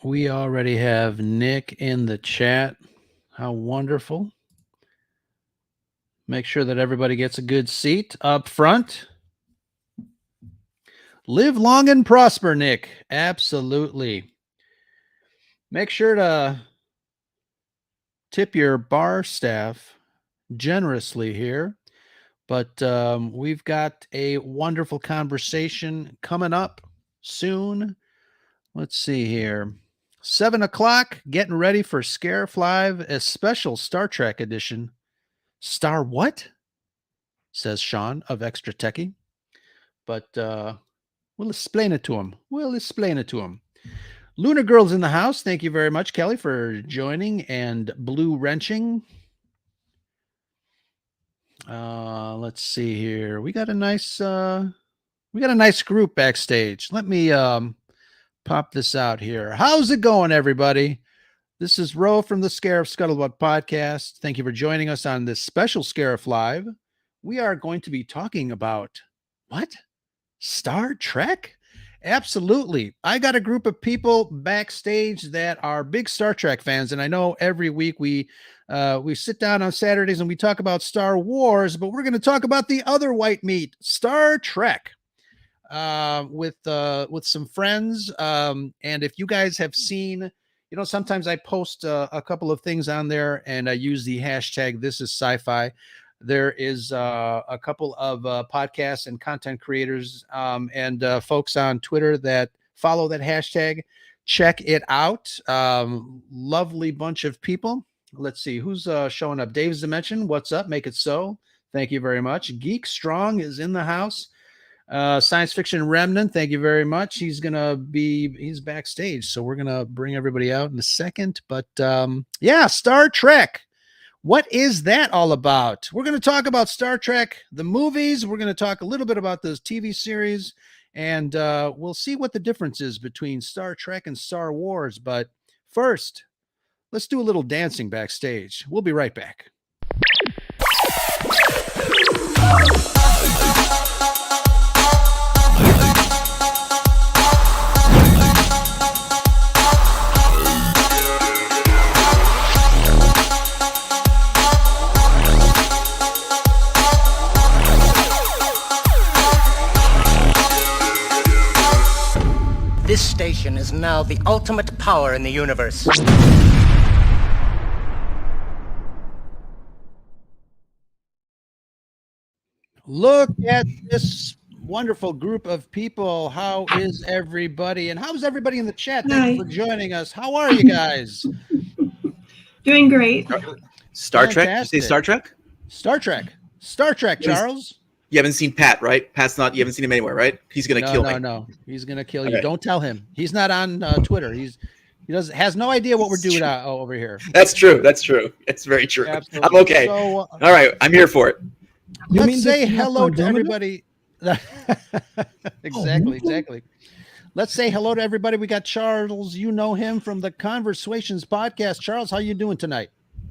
We already have Nick in the chat. How wonderful. Make sure that everybody gets a good seat up front. Live long and prosper, Nick. Absolutely. Make sure to tip your bar staff generously here. But we've got a wonderful conversation coming up soon. Let's see here. 7 o'clock, getting ready for Scarif Live, a special Star Trek edition. Star what? Says Sean of Extra Techie. But we'll explain it to him. Lunar Girl's in the house. Thank you very much, Kelly, for joining. And Blue Wrenching. Let's see here. We got a nice group backstage. Let me pop this out here. How's it going, everybody? This is Ro from the Scarif Scuttlebutt podcast. Thank you for joining us on this special Scarif Live. We are going to be talking about what? Star Trek? Absolutely. I got a group of people backstage that are big Star Trek fans, and I know every week we sit down on Saturdays and we talk about Star Wars, but we're going to talk about the other white meat, Star Trek, with some friends. And if you guys have seen, sometimes I post a couple of things on there, and I use the hashtag This Is Sci-Fi. There is a couple of podcasts and content creators and folks on Twitter that follow that hashtag. Check it out. Lovely bunch of people. Let's see who's showing up. Dave's Dimension. What's up? Make it so. Thank you very much. Geek Strong is in the house. Science Fiction Remnant. Thank you very much. He's backstage. So we're going to bring everybody out in a second. But yeah, Star Trek. What is that all about? We're going to talk about Star Trek, the movies. We're going to talk a little bit about those TV series, and we'll see what the difference is between Star Trek and Star Wars. But first, let's do a little dancing backstage. We'll be right back. This station is now the ultimate power in the universe. Look at this wonderful group of people. How is everybody? And how's everybody in the chat? Thank you for joining us. How are you guys? Doing great. Star Trek? Did you say Star Trek? Star Trek, Charles. You haven't seen Pat, right? You haven't seen him anywhere, right? He's going to kill me. No. He's going to kill you. Don't tell him. He's not on Twitter. He has no idea what we're doing over here. That's true. It's very true. Absolutely. I'm okay. So, all right. I'm here for it. Let's say hello to everybody. Exactly. Let's say hello to everybody. We got Charles. You know him from the Conversations podcast. Charles, how you doing tonight?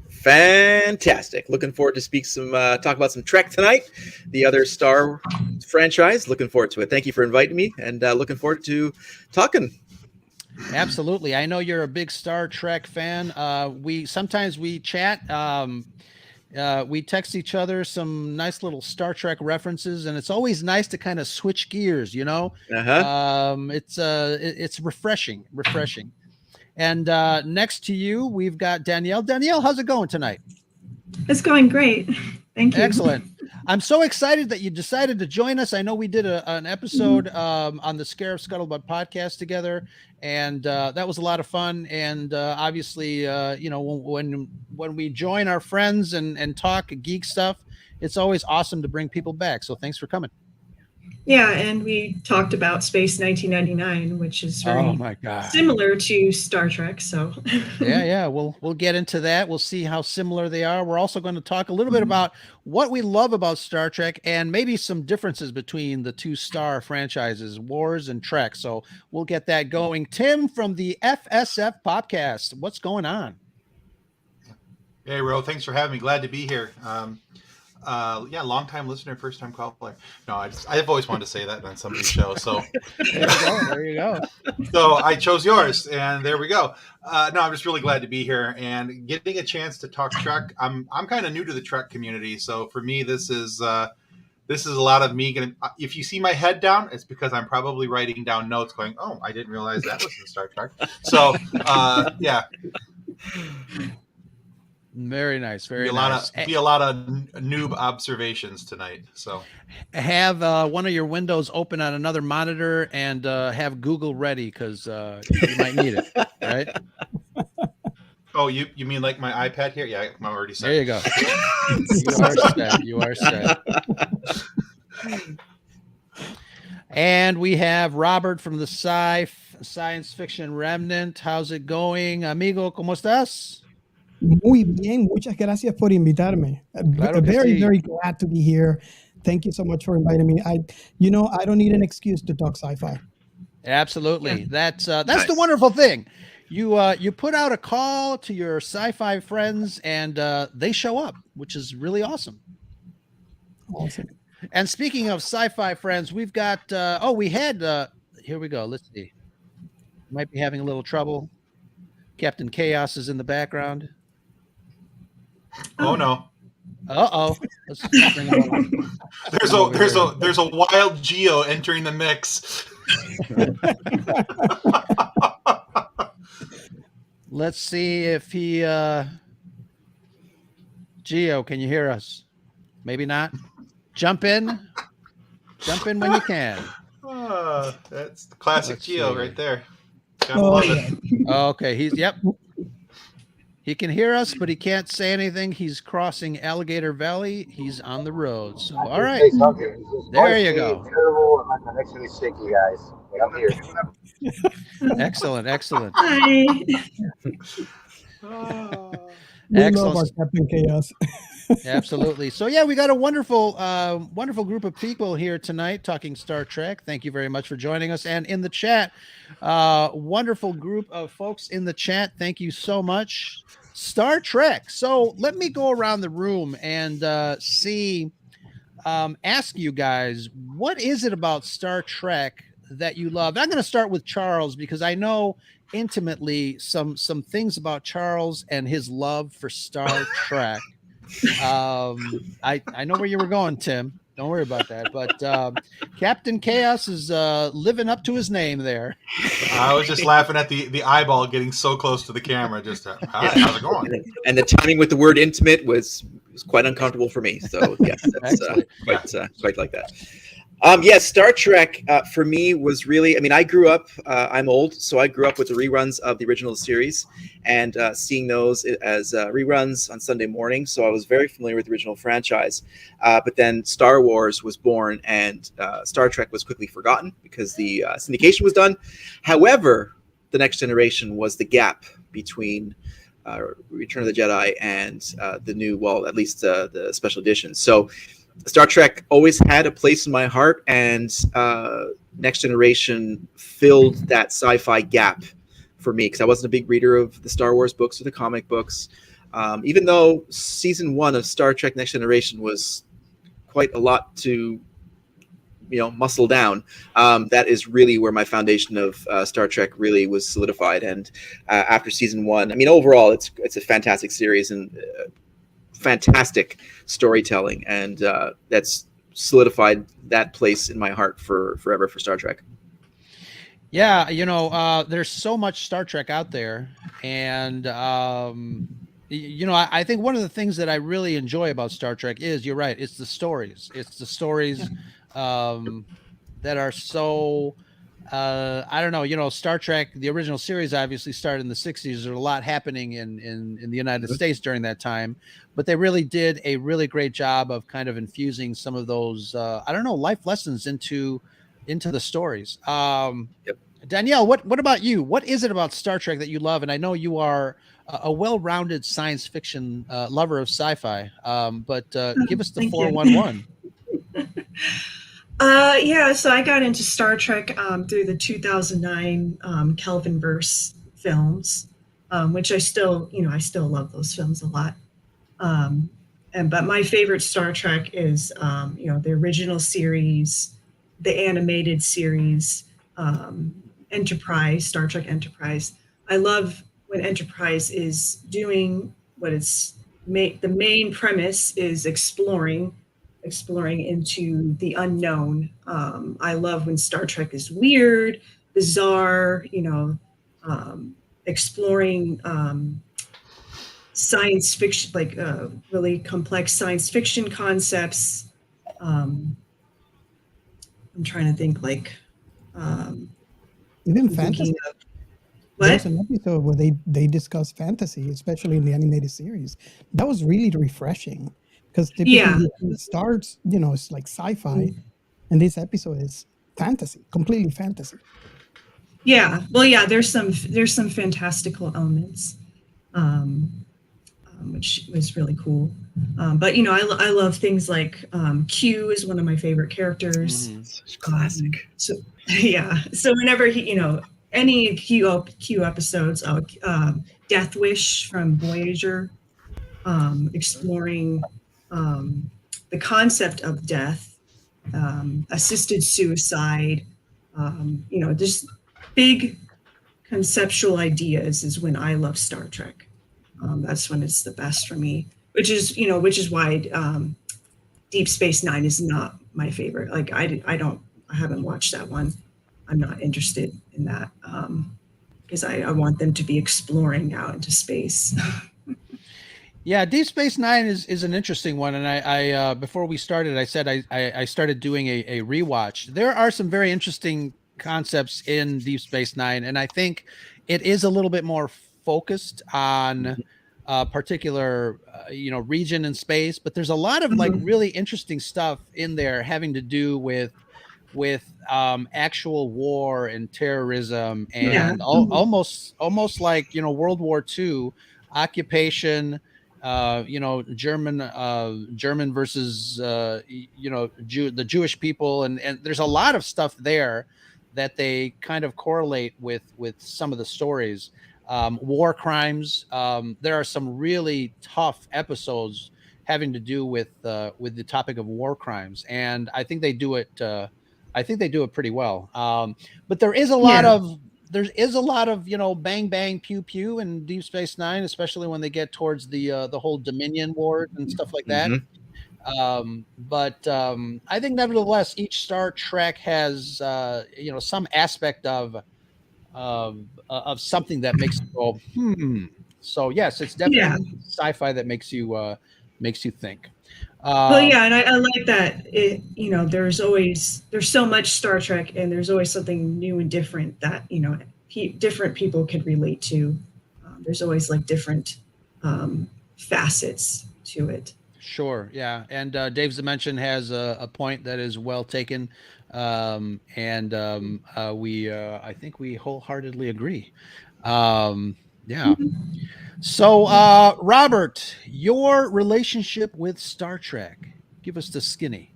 Fantastic. Looking forward to talk about some Trek tonight, the other Star franchise. Looking forward to it. Thank you for inviting me, and looking forward to talking. Absolutely. I know you're a big Star Trek fan. Sometimes we chat. We text each other some nice little Star Trek references, and it's always nice to kind of switch gears. It's refreshing. And next to you, we've got Danielle. Danielle, how's it going tonight? It's going great. Thank you. Excellent. I'm so excited that you decided to join us. I know we did an episode on the Scarif Scuttlebutt podcast together, and that was a lot of fun. And obviously, when we join our friends and talk geek stuff, it's always awesome to bring people back. So thanks for coming. Yeah, and we talked about Space 1999, which is very similar to Star Trek. So yeah, we'll get into that. We'll see how similar they are. We're also going to talk a little bit about what we love about Star Trek and maybe some differences between the two Star franchises, Wars and Trek. So we'll get that going. Tim from the FSF podcast, what's going on? Hey, Ro, thanks for having me. Glad to be here. Yeah, long time listener, first time caller. No, I've always wanted to say that on somebody's show. So there you go. So I chose yours, and there we go. No, I'm just really glad to be here and getting a chance to talk Trek. I'm kind of new to the Trek community, so for me, this is a lot of me getting. If you see my head down, it's because I'm probably writing down notes, going, "Oh, I didn't realize that was in Star Trek." So yeah. Very nice. Very nice. Be a lot of noob observations tonight. So have one of your windows open on another monitor and have Google ready because you might need it. Right. Oh, you mean like my iPad here? Yeah, I'm already set. There you go. You are set. And we have Robert from the Science Fiction Remnant. How's it going, amigo? ¿Cómo estás? Muy bien, muchas gracias por invitarme. Claro que very, sí. very glad to be here. Thank you so much for inviting me. I don't need an excuse to talk sci-fi. Absolutely. That's Nice. the wonderful thing. You put out a call to your sci-fi friends and they show up, which is really awesome. Awesome. And speaking of sci-fi friends, we've got here we go. Let's see. Might be having a little trouble. Captain Chaos is in the background. Oh no. Uh-oh. Let's bring him on. There's a wild Geo entering the mix. Let's see if he Geo, can you hear us? Maybe not. Jump in when you can. That's the classic Let's Geo see. right there. Gotta love it. Okay, he can hear us, but he can't say anything. He's crossing Alligator Valley. He's on the road. So all right. There you go. Terrible, and my connection is shaky, guys. But I'm here. Excellent. Hi. We love Excellent. our Captain Chaos. Absolutely. So yeah, we got a wonderful group of people here tonight talking Star Trek. Thank you very much for joining us. And in the chat, wonderful group of folks in the chat. Thank you so much. Star Trek. So let me go around the room and ask you guys, what is it about Star Trek that you love? I'm going to start with Charles because I know intimately some things about Charles and his love for Star Trek. I know where you were going, Tim. Don't worry about that. But Captain Chaos is living up to his name there. I was just laughing at the eyeball getting so close to the camera. Just hi, how's it going? And the timing with the word intimate was quite uncomfortable for me. So yes, that's quite like that. Yes, Star Trek for me was really, I grew up, I'm old, so I grew up with the reruns of the original series and seeing those as reruns on Sunday morning. So I was very familiar with the original franchise. But then Star Wars was born and Star Trek was quickly forgotten because the syndication was done. However, The Next Generation was the gap between Return of the Jedi and the new, well, at least the special edition. So Star Trek always had a place in my heart, and Next Generation filled that sci-fi gap for me because I wasn't a big reader of the Star Wars books or the comic books. Even though season 1 of Star Trek Next Generation was quite a lot to, muscle down, that is really where my foundation of Star Trek really was solidified. And after season 1, overall, it's a fantastic series and fantastic storytelling, and that's solidified that place in my heart forever for Star Trek. Yeah, there's so much Star Trek out there, and I think one of the things that I really enjoy about Star Trek is, you're right, it's the stories. It's the stories that are so I don't know, Star Trek, the original series obviously started in the 60s. There's a lot happening in the United States during that time, but they really did a really great job of kind of infusing some of those, life lessons into the stories. Yep. Danielle, what about you? What is it about Star Trek that you love? And I know you are a well-rounded science fiction lover of sci-fi, but give us the Thank you. 411. So I got into Star Trek through the 2009 Kelvinverse films, which I still love those films a lot. but my favorite Star Trek is the original series, the animated series, Enterprise, Star Trek Enterprise. I love when Enterprise is doing what the main premise is exploring into the unknown. I love when Star Trek is weird, bizarre, exploring science fiction, like really complex science fiction concepts. I'm trying to think, like even fantasy. What? There's an episode where they discuss fantasy, especially in the animated series. That was really refreshing because typically it starts, it's like sci-fi, and this episode is fantasy, completely fantasy. Yeah, well, yeah, there's some fantastical elements, which was really cool. But I love things like Q is one of my favorite characters. Classic. So yeah, so whenever any Q episodes, Death Wish from Voyager, exploring the concept of death, assisted suicide, just big conceptual ideas is when I love Star Trek. That's when it's the best for me, which is why Deep Space Nine is not my favorite. Like I haven't watched that one. I'm not interested in that because I want them to be exploring out into space. Yeah, Deep Space Nine is an interesting one, and I before we started, I said I started doing a rewatch. There are some very interesting concepts in Deep Space Nine, and I think it is a little bit more focused on a particular region in space, but there's a lot of like really interesting stuff in there having to do with actual war and terrorism and almost like World War II occupation, German versus the Jewish people, and there's a lot of stuff there that they kind of correlate with some of the stories. War crimes. There are some really tough episodes having to do with the topic of war crimes, and I think they do it. I think they do it pretty well. But there is a lot of bang bang pew pew in Deep Space Nine, especially when they get towards the whole Dominion Wars and stuff like that. But I think nevertheless, each Star Trek has some aspect of something that makes you go So yes, it's definitely sci-fi that makes you think. Well, yeah, and I like that. There's so much Star Trek, and there's always something new and different that different people could relate to. There's always like different facets to it. Sure, yeah, and Dave Zemenchen has a point that is well taken, and I think we wholeheartedly agree. Yeah. So, Robert, your relationship with Star Trek, give us the skinny.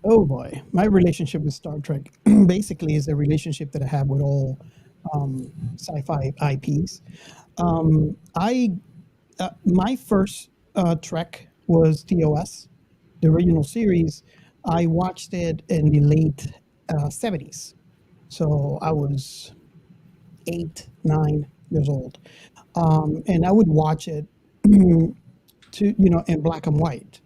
Oh boy, my relationship with Star Trek basically is a relationship that I have with all sci-fi IPs. My first Trek was TOS, the original series. I watched it in the late 70s, so I was 8, 9 years old. And I would watch it in black and white.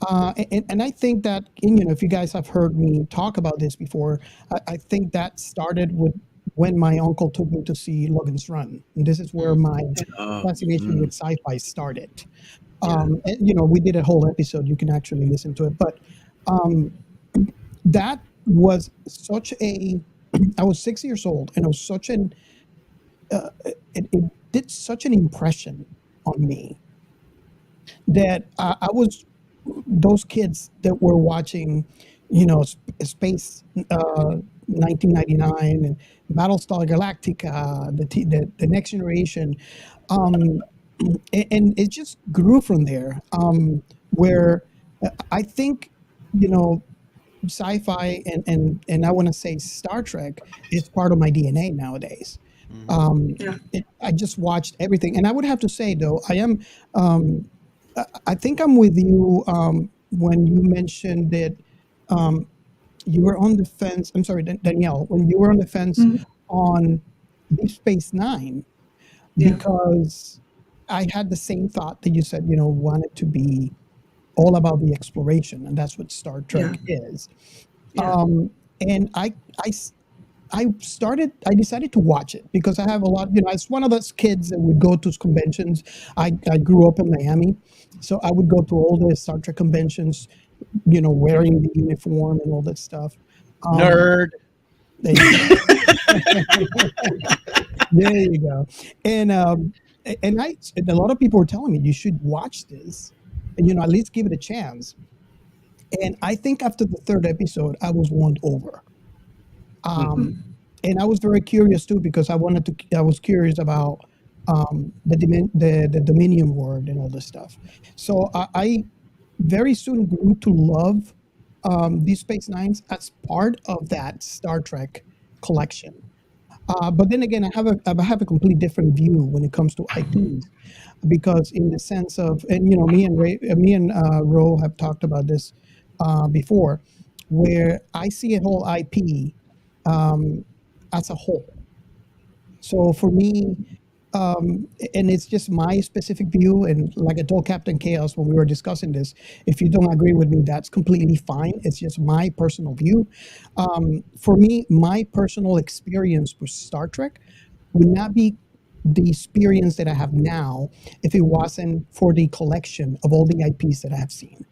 And I think that, if you guys have heard me talk about this before, I think that started with when my uncle took me to see Logan's Run. And this is where my fascination with sci-fi started. And, we did a whole episode. You can actually listen to it. But that was I was 6 years old, and it was it did such an impression on me that I was those kids that were watching, Space 1999 and Battlestar Galactica, the Next Generation, and it just grew from there. Where I think, sci-fi and I want to say Star Trek is part of my DNA nowadays. I just watched everything, and I would have to say though, I am I think I'm with you when you mentioned that you were on the fence. I'm sorry, Danielle, when you were on the fence on Deep Space Nine, Yeah. because I had the same thought that you said, wanted to be all about the exploration, and that's what Star Trek is. Yeah. And I decided to watch it because I have a lot, it's one of those kids that would go to conventions. I grew up in Miami, so I would go to all the Star Trek conventions, wearing the uniform and all that stuff. Nerd. There you go. There you go. And a lot of people were telling me you should watch this, and at least give it a chance. And I think after the third episode, I was won over. And I was very curious too because I was curious about the Dominion word and all this stuff. So I very soon grew to love Deep Space Nines as part of that Star Trek collection. But then again, I have a completely different view when it comes to IPs, because in the sense of, and me and Ro have talked about this before, where I see a whole IP as a whole. So for me, and it's just my specific view, and like I told Captain Chaos when we were discussing this, if you don't agree with me, that's completely fine. It's just my personal view. For me, my personal experience with Star Trek would not be the experience that I have now if it wasn't for the collection of all the IPs that I have seen.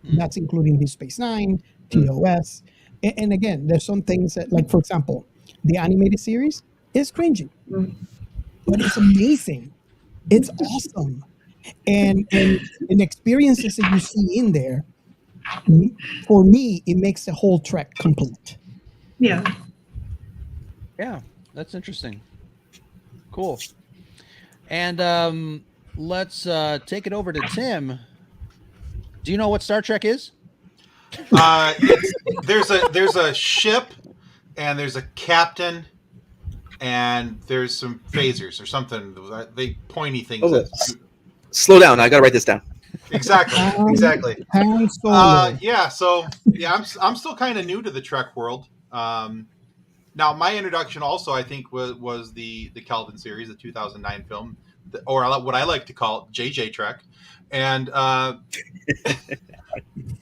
That's including Deep Space Nine, TOS. And again, there's some things that, like, for example, the animated series is cringy, but it's amazing. It's awesome. And experiences that you see in there, for me, it makes the whole Trek complete. Yeah. Yeah, that's interesting. Cool. And let's take it over to Tim. Do you know what Star Trek is? There's a ship, and there's a captain, and there's some phasers or something. They pointy things. Slow down. I got to write this down. Exactly. Yeah. So I'm still kind of new to the Trek world. Now my introduction also, I think, was the Kelvin series, the 2009 film, or what I like to call JJ Trek, and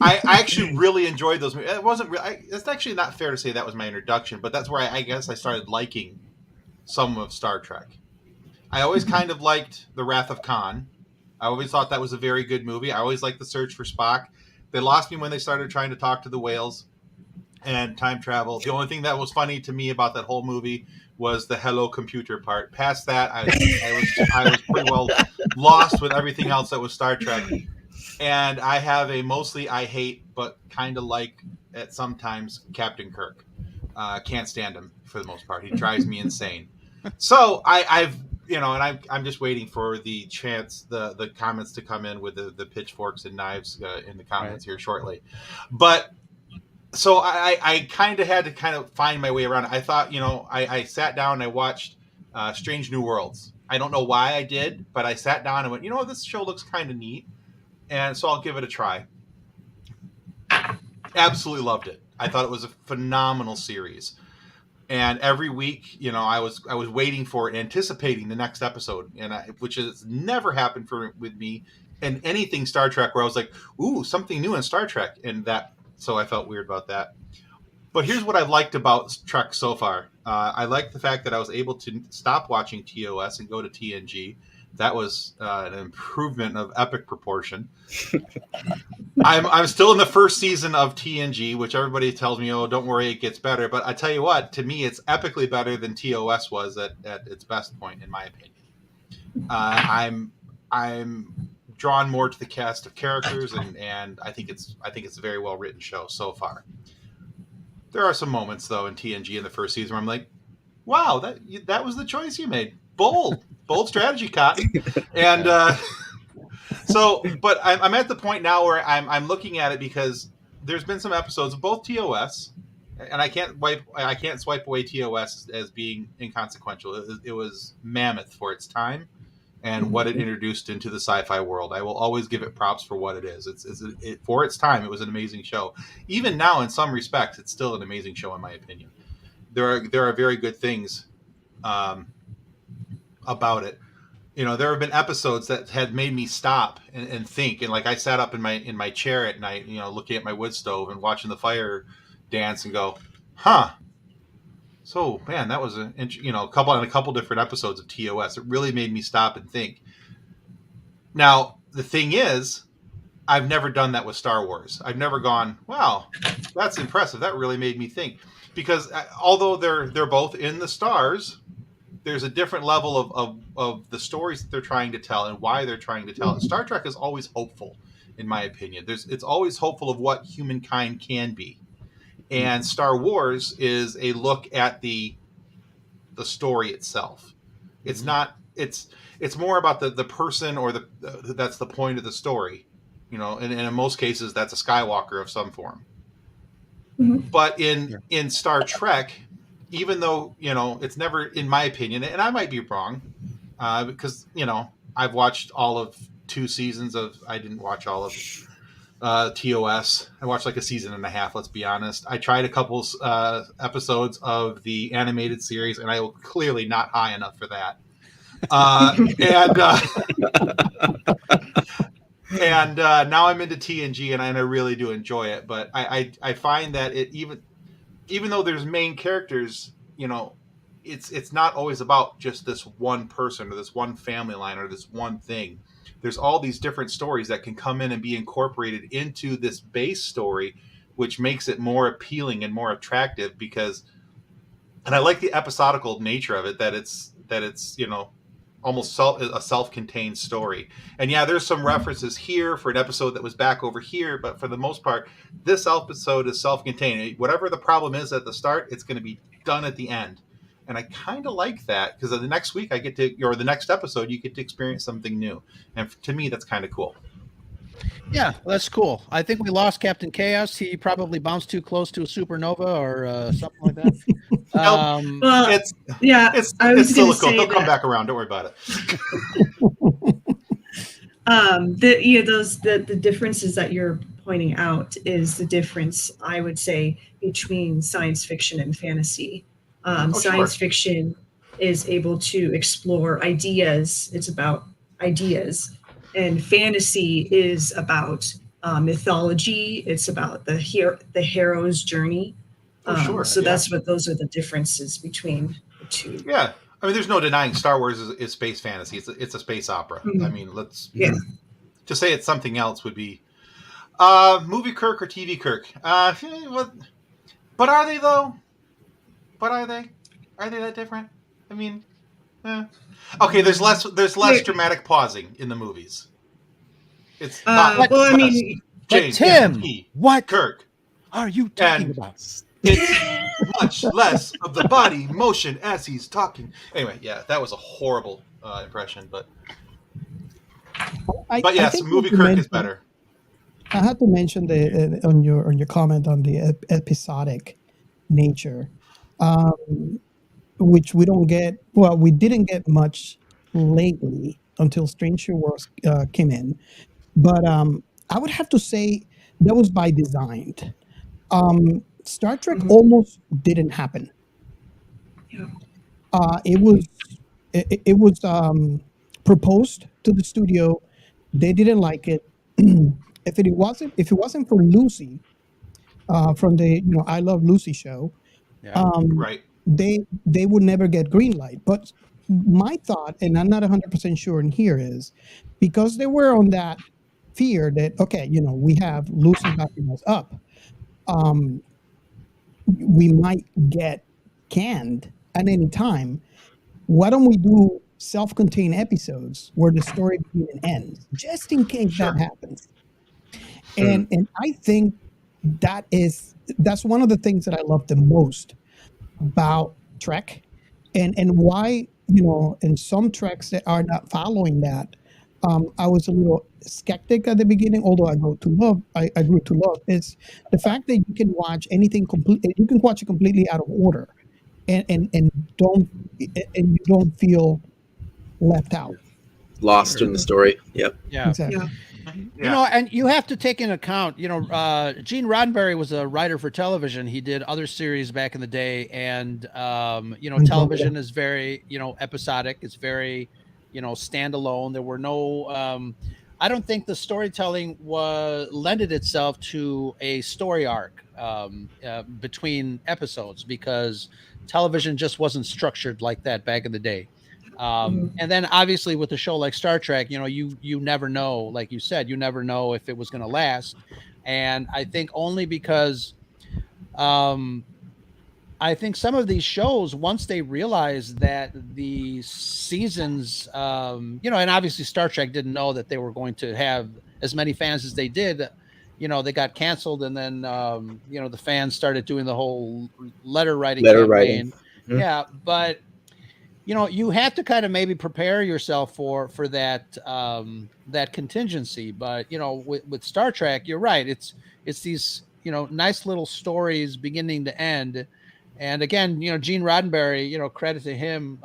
I actually really enjoyed those movies. It wasn't really. It's actually not fair to say that was my introduction, but that's where I guess I started liking some of Star Trek. I always kind of liked The Wrath of Khan. I always thought that was a very good movie. I always liked The Search for Spock. They lost me when they started trying to talk to the whales and time travel. The only thing that was funny to me about that whole movie was the hello computer part. Past that, I was pretty well lost with everything else that was Star Trek. And I have a mostly I hate, but kind of like at sometimes Captain Kirk. Can't stand him for the most part. He drives me insane. So I'm just waiting for the chance, the comments to come in with the pitchforks and knives in the comments here shortly. But so I kind of had to find my way around. I thought, I sat down and I watched Strange New Worlds. I don't know why I did, but I sat down and went, this show looks kind of neat. And so I'll give it a try. Absolutely loved it. I thought it was a phenomenal series. And every week, I was waiting for it, anticipating the next episode, which has never happened with me in anything Star Trek, where I was like, "Ooh, something new in Star Trek," so I felt weird about that. But here's what I've liked about Trek so far. I like the fact that I was able to stop watching TOS and go to TNG. That was an improvement of epic proportion. I'm still in the first season of TNG, which everybody tells me, "Oh, don't worry, it gets better." But I tell you what, to me, it's epically better than TOS was at its best point, in my opinion. I'm drawn more to the cast of characters, and I think it's a very well written show so far. There are some moments though in TNG in the first season where I'm like, "Wow, that was the choice you made. Bold strategy, Cotton." And but I'm at the point now where I'm looking at it because there's been some episodes of both TOS, and I can't swipe away TOS as being inconsequential. It was mammoth for its time, and what it introduced into the sci-fi world. I will always give it props for what it is. For its time, it was an amazing show. Even now, in some respects, it's still an amazing show in my opinion. There are very good things about it. You know, there have been episodes that had made me stop and think, and like I sat up in my chair at night, you know, looking at my wood stove and watching the fire dance and go, huh. So man, that was a couple different episodes of TOS. It really made me stop and think. Now the thing is, I've never done that with Star Wars. I've never gone, wow, that's impressive. That really made me think, because although they're both in the stars, there's a different level of the stories that they're trying to tell and why they're trying to tell it. Star Trek is always hopeful, in my opinion. It's always hopeful of what humankind can be. And Star Wars is a look at the story itself. It's not it's more about the person, or that's the point of the story. You know, and in most cases that's a Skywalker of some form. Mhm. But in Star Trek, even though, you know, it's never, in my opinion, and I might be wrong, because, you know, I've watched all of 2 seasons of, I didn't watch all of TOS. I watched like a season and a half, let's be honest. I tried a couple episodes of the animated series, and I was clearly not high enough for that. And now I'm into TNG, and I really do enjoy it. But I find that it even though there's main characters, you know, it's not always about just this one person or this one family line or this one thing. There's all these different stories that can come in and be incorporated into this base story, which makes it more appealing and more attractive. And I like the episodical nature of it, that it's you know, almost a self-contained story. And yeah, there's some references here for an episode that was back over here, but for the most part, this episode is self-contained. Whatever the problem is at the start, it's going to be done at the end. And I kind of like that, because the next week or the next episode, you get to experience something new. And to me, that's kind of cool. Yeah, that's cool. I think we lost Captain Chaos. He probably bounced too close to a supernova or something like that. Well, It's I was going to silicone. say They'll come that back around. Don't worry about it. the differences that you're pointing out is the difference, I would say, between science fiction and fantasy. Science fiction is able to explore ideas. It's about ideas. And fantasy is about mythology. It's about the hero's journey. Those are the differences between the two. Yeah. I mean, there's no denying Star Wars is space fantasy. It's a space opera. Mhm. I mean, Yeah. to say it's something else would be movie Kirk or TV Kirk. But are they though? But are they? Are they that different? I mean, okay. There's less dramatic pausing in the movies. It's not. Well, I mean, James, but Tim, what Kirk are you talking about? It's much less of the body motion as he's talking. Anyway, yeah, that was a horrible impression, but yes, movie Kirk is better. I had to mention on your comment on the episodic nature, which we don't get. Well, we didn't get much lately until Stranger Worlds came in, but I would have to say that was by design. Star Trek almost didn't happen. Yeah. It was proposed to the studio. They didn't like it. If it wasn't for Lucy from the I Love Lucy show, Right. they would never get green light. But my thought, and I'm not 100% sure in here, is because they were on that fear that we have Lucy backing us up. We might get canned at any time. Why don't we do self-contained episodes where the story begins and ends, just in case that happens? And I think that's one of the things that I love the most about Trek, and why in some Treks that are not following that. I was a little skeptic at the beginning, although I grew to love. It's the fact that you can watch anything you can watch it completely out of order, and you don't feel left out. lost in the story. Yep. Yeah. Exactly. Yeah. You know, and you have to take into account, Gene Roddenberry was a writer for television. He did other series back in the day. And, television is very, episodic. It's very, standalone. There were no, I don't think the storytelling lended itself to a story arc between episodes because television just wasn't structured like that back in the day. And then obviously with a show like Star Trek, you never know, like you said, you never know if it was going to last. And I think only because I think some of these shows, once they realized that the seasons, and obviously Star Trek didn't know that they were going to have as many fans as they did. They got canceled, and then the fans started doing the whole letter writing campaign. Mhm. Yeah, but you have to kind of maybe prepare yourself for that that contingency. But with Star Trek, you're right. It's these nice little stories beginning to end. And again, Gene Roddenberry, credit to him,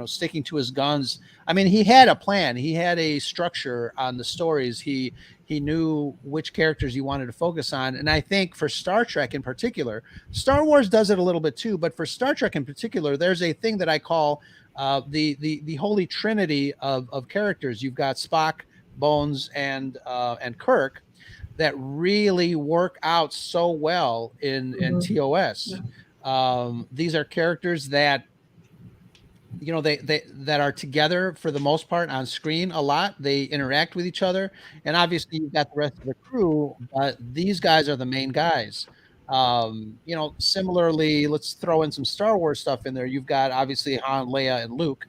sticking to his guns. I mean, he had a plan. He had a structure on the stories. He knew which characters he wanted to focus on. And I think for Star Trek in particular, Star Wars does it a little bit too, but for Star Trek in particular, there's a thing that I call the holy trinity of characters. You've got Spock, Bones, and Kirk that really work out so well in TOS. These are characters that they that are together for the most part on screen a lot. They interact with each other, and obviously you've got the rest of the crew, but these guys are the main guys. Similarly, let's throw in some Star Wars stuff in there. You've got obviously Han, Leia, and Luke,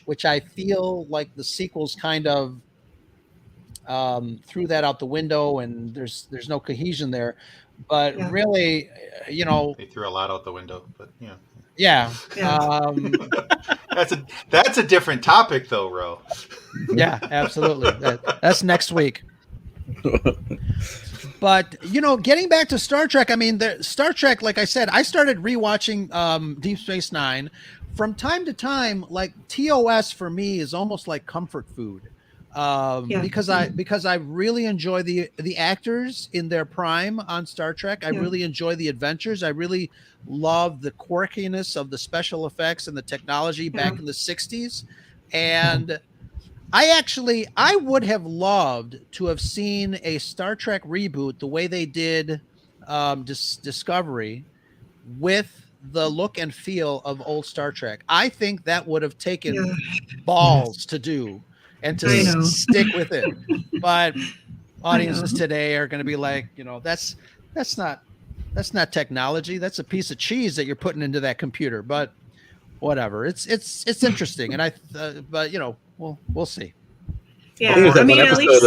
which I feel like the sequels kind of threw that out the window, and there's no cohesion there. But really, They threw a lot out the window, but yeah. That's a different topic, though, Ro. Yeah, absolutely. That's next week. But getting back to Star Trek, I mean, Star Trek, like I said, I started rewatching Deep Space Nine. From time to time, like TOS for me is almost like comfort food. Because I really enjoy the actors in their prime on Star Trek. I really enjoy the adventures. I really love the quirkiness of the special effects and the technology back in the 60s. And I would have loved to have seen a Star Trek reboot the way they did Discovery, with the look and feel of old Star Trek. I think that would have taken balls to do and to stick with it. But audiences today are going to be like, that's not technology. That's a piece of cheese that you're putting into that computer. But whatever, it's interesting, and but we'll see. Yeah, I mean, at least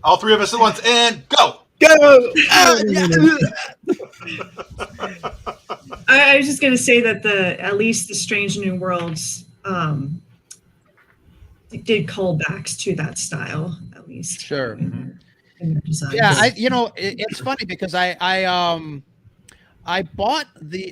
all three of us at once, and go. I was just going to say that at least the Strange New Worlds did callbacks to that style, at least. Sure. In their designs. Yeah, it's funny because I bought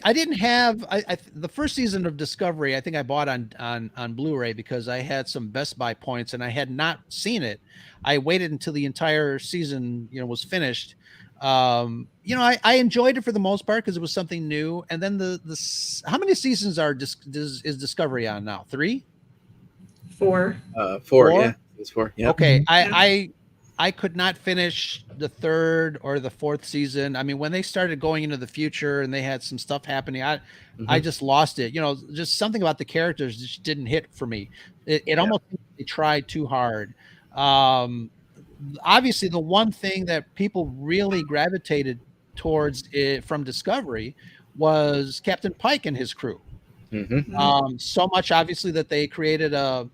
I didn't have the first season of Discovery. I think I bought on Blu-ray because I had some Best Buy points and I had not seen it. I waited until the entire season was finished. I enjoyed it for the most part because it was something new. And then how many seasons is Discovery on now? 3? 4. 4. Yeah, it's 4. Yeah. Okay, I could not finish the 3rd or the 4th season. I mean, when they started going into the future and they had some stuff happening, I just lost it. Just something about the characters just didn't hit for me. It almost, they tried too hard. Obviously, the one thing that people really gravitated towards from Discovery was Captain Pike and his crew. So much, obviously, that they created a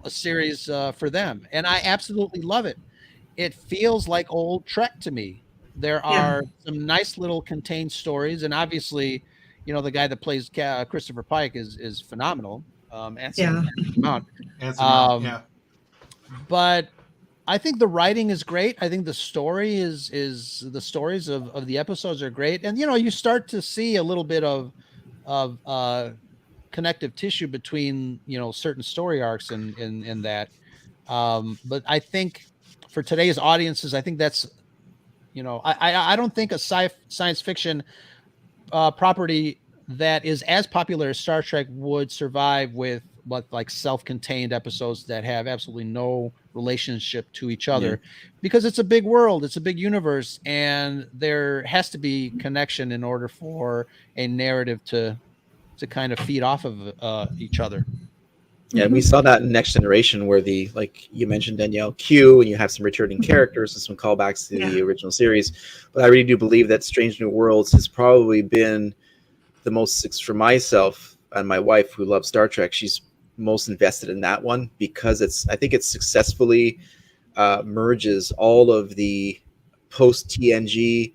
series for them, and I absolutely love it. It feels like old Trek to me. There are some nice little contained stories, and obviously, the guy that plays Christopher Pike is phenomenal. Anson Mount. But I think the writing is great. I think the story is the stories of the episodes are great, and you start to see a little bit of connective tissue between, certain story arcs in that. But I think for today's audiences, I think that's, I don't think a science fiction property that is as popular as Star Trek would survive with like self-contained episodes that have absolutely no relationship to each other, because it's a big world, it's a big universe, and there has to be connection in order for a narrative to kind of feed off of each other. Yeah, we saw that in Next Generation, where like you mentioned, Danielle, Q, and you have some returning characters and some callbacks to the original series. But I really do believe that Strange New Worlds has probably been the most, for myself and my wife who loves Star Trek, she's most invested in that one, because I think it successfully merges all of the post TNG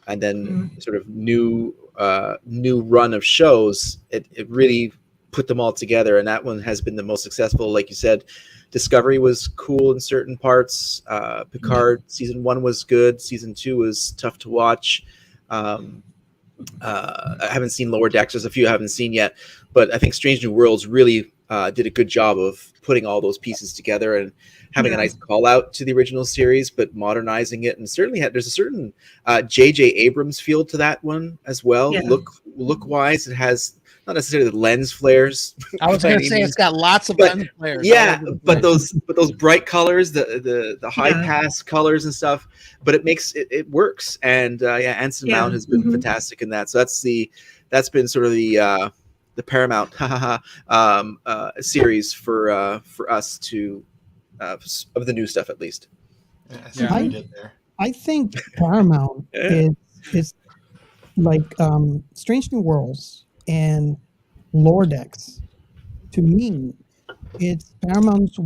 and then sort of new run of shows. It really put them all together, and that one has been the most successful. Like you said, Discovery was cool in certain parts. Picard season 1 was good. Season 2 was tough to watch. I haven't seen Lower Decks. There's a few I haven't seen yet, but I think Strange New Worlds really did a good job of putting all those pieces together and having a nice call out to the original series, but modernizing it. And certainly there's a certain J.J. Abrams feel to that one as well. Look wise, it has not necessarily the lens flares. I was going to say it's got lots of lens flares. Yeah, but those bright colors, the high pass colors and stuff. But it works. And Anson Mount has been fantastic in that. So that's been sort of the Paramount series for us to of the new stuff, at least. I think Paramount is like Strange New Worlds and Lower Decks. To me, it's Paramount's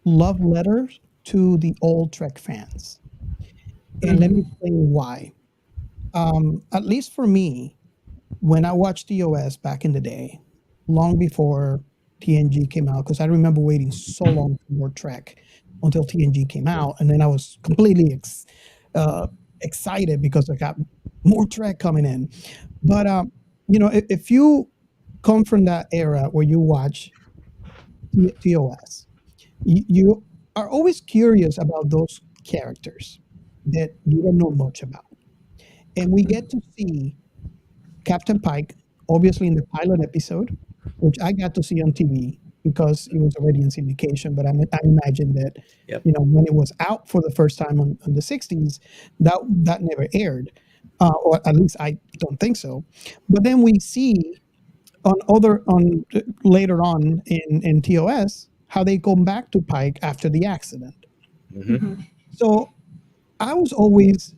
love letters to the old Trek fans. And let me explain why. At least for me, when I watched TOS back in the day, long before TNG came out, because I remember waiting so long for more Trek until TNG came out, and then I was completely excited because I got more Trek coming in. But if you come from that era where you watch TOS, you are always curious about those characters that you don't know much about, and we get to see Captain Pike, obviously in the pilot episode, which I got to see on TV because it was already in syndication. But I imagine that, when it was out for the first time on the 60s, that never aired, or at least I don't think so. But then we see later on in TOS how they go back to Pike after the accident. So I was always,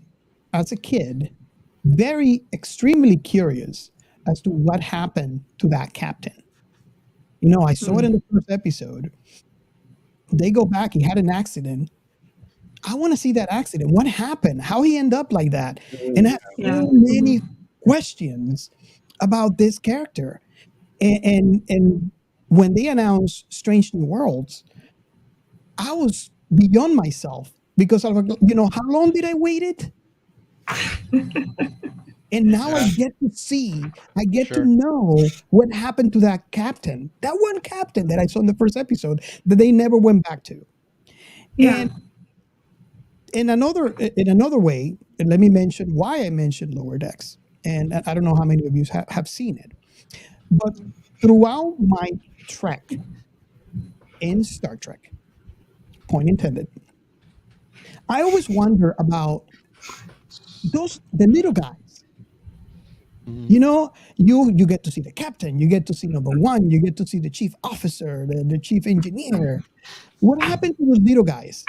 as a kid, extremely curious as to what happened to that captain. I saw it in the first episode. They go back, he had an accident. I want to see that accident. What happened? How he ended up like that? And I have so many questions about this character. And when they announced Strange New Worlds, I was beyond myself, because I was like, how long did I wait it? And now I get to know what happened to that captain, that one captain that I saw in the first episode that they never went back to. And in another way, and let me mention why I mentioned Lower Decks. And I don't know how many of you have seen it, but throughout my trek in Star Trek, point intended, I always wonder about the little guys. You get to see the captain, you get to see number one, you get to see the chief officer, the chief engineer. What happened to those little guys?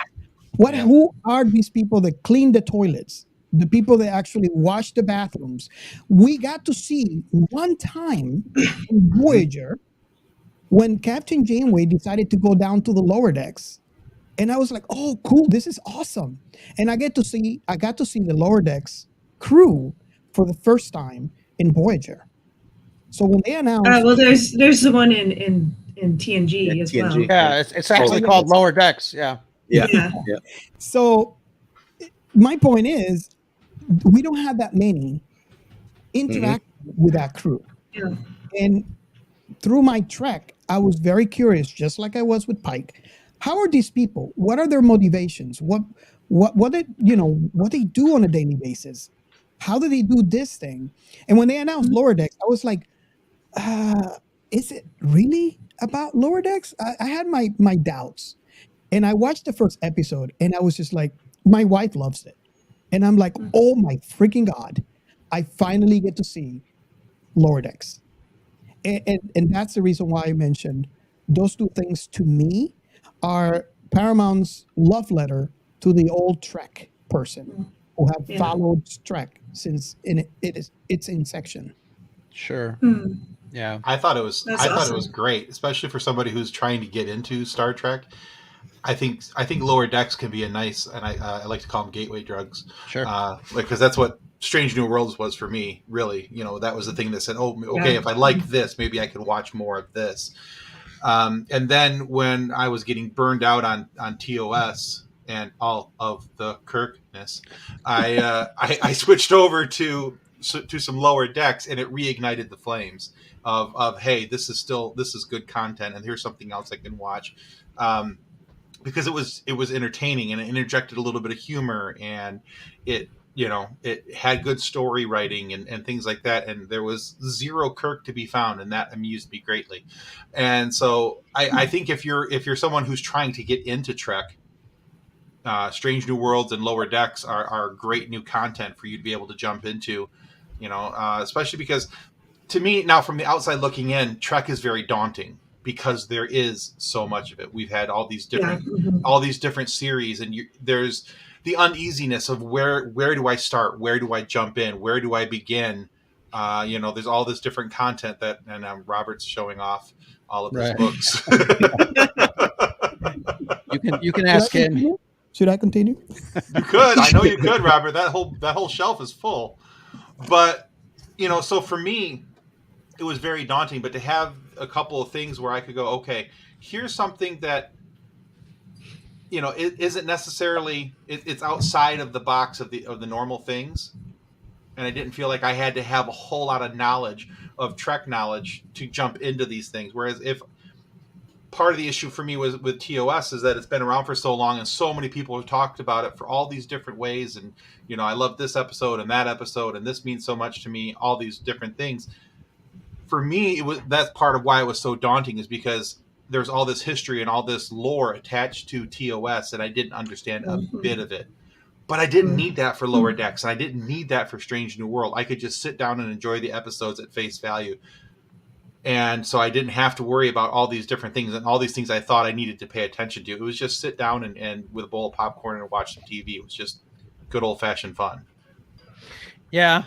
Who are these people that clean the toilets? The people that actually wash the bathrooms? We got to see one time in Voyager when Captain Janeway decided to go down to the lower decks. And I was like, oh, cool, this is awesome. And I got to see the lower decks crew for the first time in Voyager. So when they announced, there's the one in TNG as well. Yeah, it's actually called Lower Decks. Yeah. So my point is, we don't have that many interact with that crew. And through my trek, I was very curious, just like I was with Pike. How are these people? What are their motivations? What they, what they do on a daily basis? How do they do this thing? And when they announced Lower Decks, I was like, is it really about Lower Decks? I had my doubts. And I watched the first episode and I was just like, my wife loves it. And I'm like, oh my freaking God, I finally get to see Lower Decks. And that's the reason why I mentioned those two things to me are Paramount's love letter to the old Trek person who have followed Trek since its inception. Sure. Yeah. I thought it was That's I thought it awesome. was great, especially for somebody who's trying to get into Star Trek. I think Lower Decks can be a nice, and I like to call them gateway drugs. Sure. Because that's what Strange New Worlds was for me. Really, that was the thing that said, "Oh, okay, if I like this, maybe I can watch more of this." And then when I was getting burned out on TOS and all of the Kirkness, I switched over to some Lower Decks, and it reignited the flames of hey, this is good content, and here's something else I can watch. Because it was entertaining, and it interjected a little bit of humor, and it had good story writing and things like that, and there was zero Kirk to be found, and that amused me greatly. And so I think if you're someone who's trying to get into Trek, Strange New Worlds and Lower Decks are great new content for you to be able to jump into, especially because, to me, now from the outside looking in, Trek is very daunting because there is so much of it. We've had all these different series, and there's the uneasiness of where do I start? Where do I jump in? Where do I begin? There's all this different content and Robert's showing off all of his books. You can ask him. Should I continue? You could. I know you could, Robert. That whole shelf is full. But so for me, it was very daunting. But to have a couple of things where I could go, okay, here's something that it isn't necessarily it's outside of the box of the normal things, and I didn't feel like I had to have a whole lot of knowledge of Trek knowledge to jump into these things. Whereas if part of the issue for me was with TOS is that it's been around for so long, and so many people have talked about it for all these different ways, and I love this episode and that episode, and this means so much to me, all these different things. For me, that's part of why it was so daunting, is because there's all this history and all this lore attached to TOS, and I didn't understand a bit of it. But I didn't need that for Lower Decks, and I didn't need that for Strange New World. I could just sit down and enjoy the episodes at face value. And so I didn't have to worry about all these different things and all these things I thought I needed to pay attention to. It was just sit down and with a bowl of popcorn and watch some TV. It was just good old-fashioned fun. Yeah.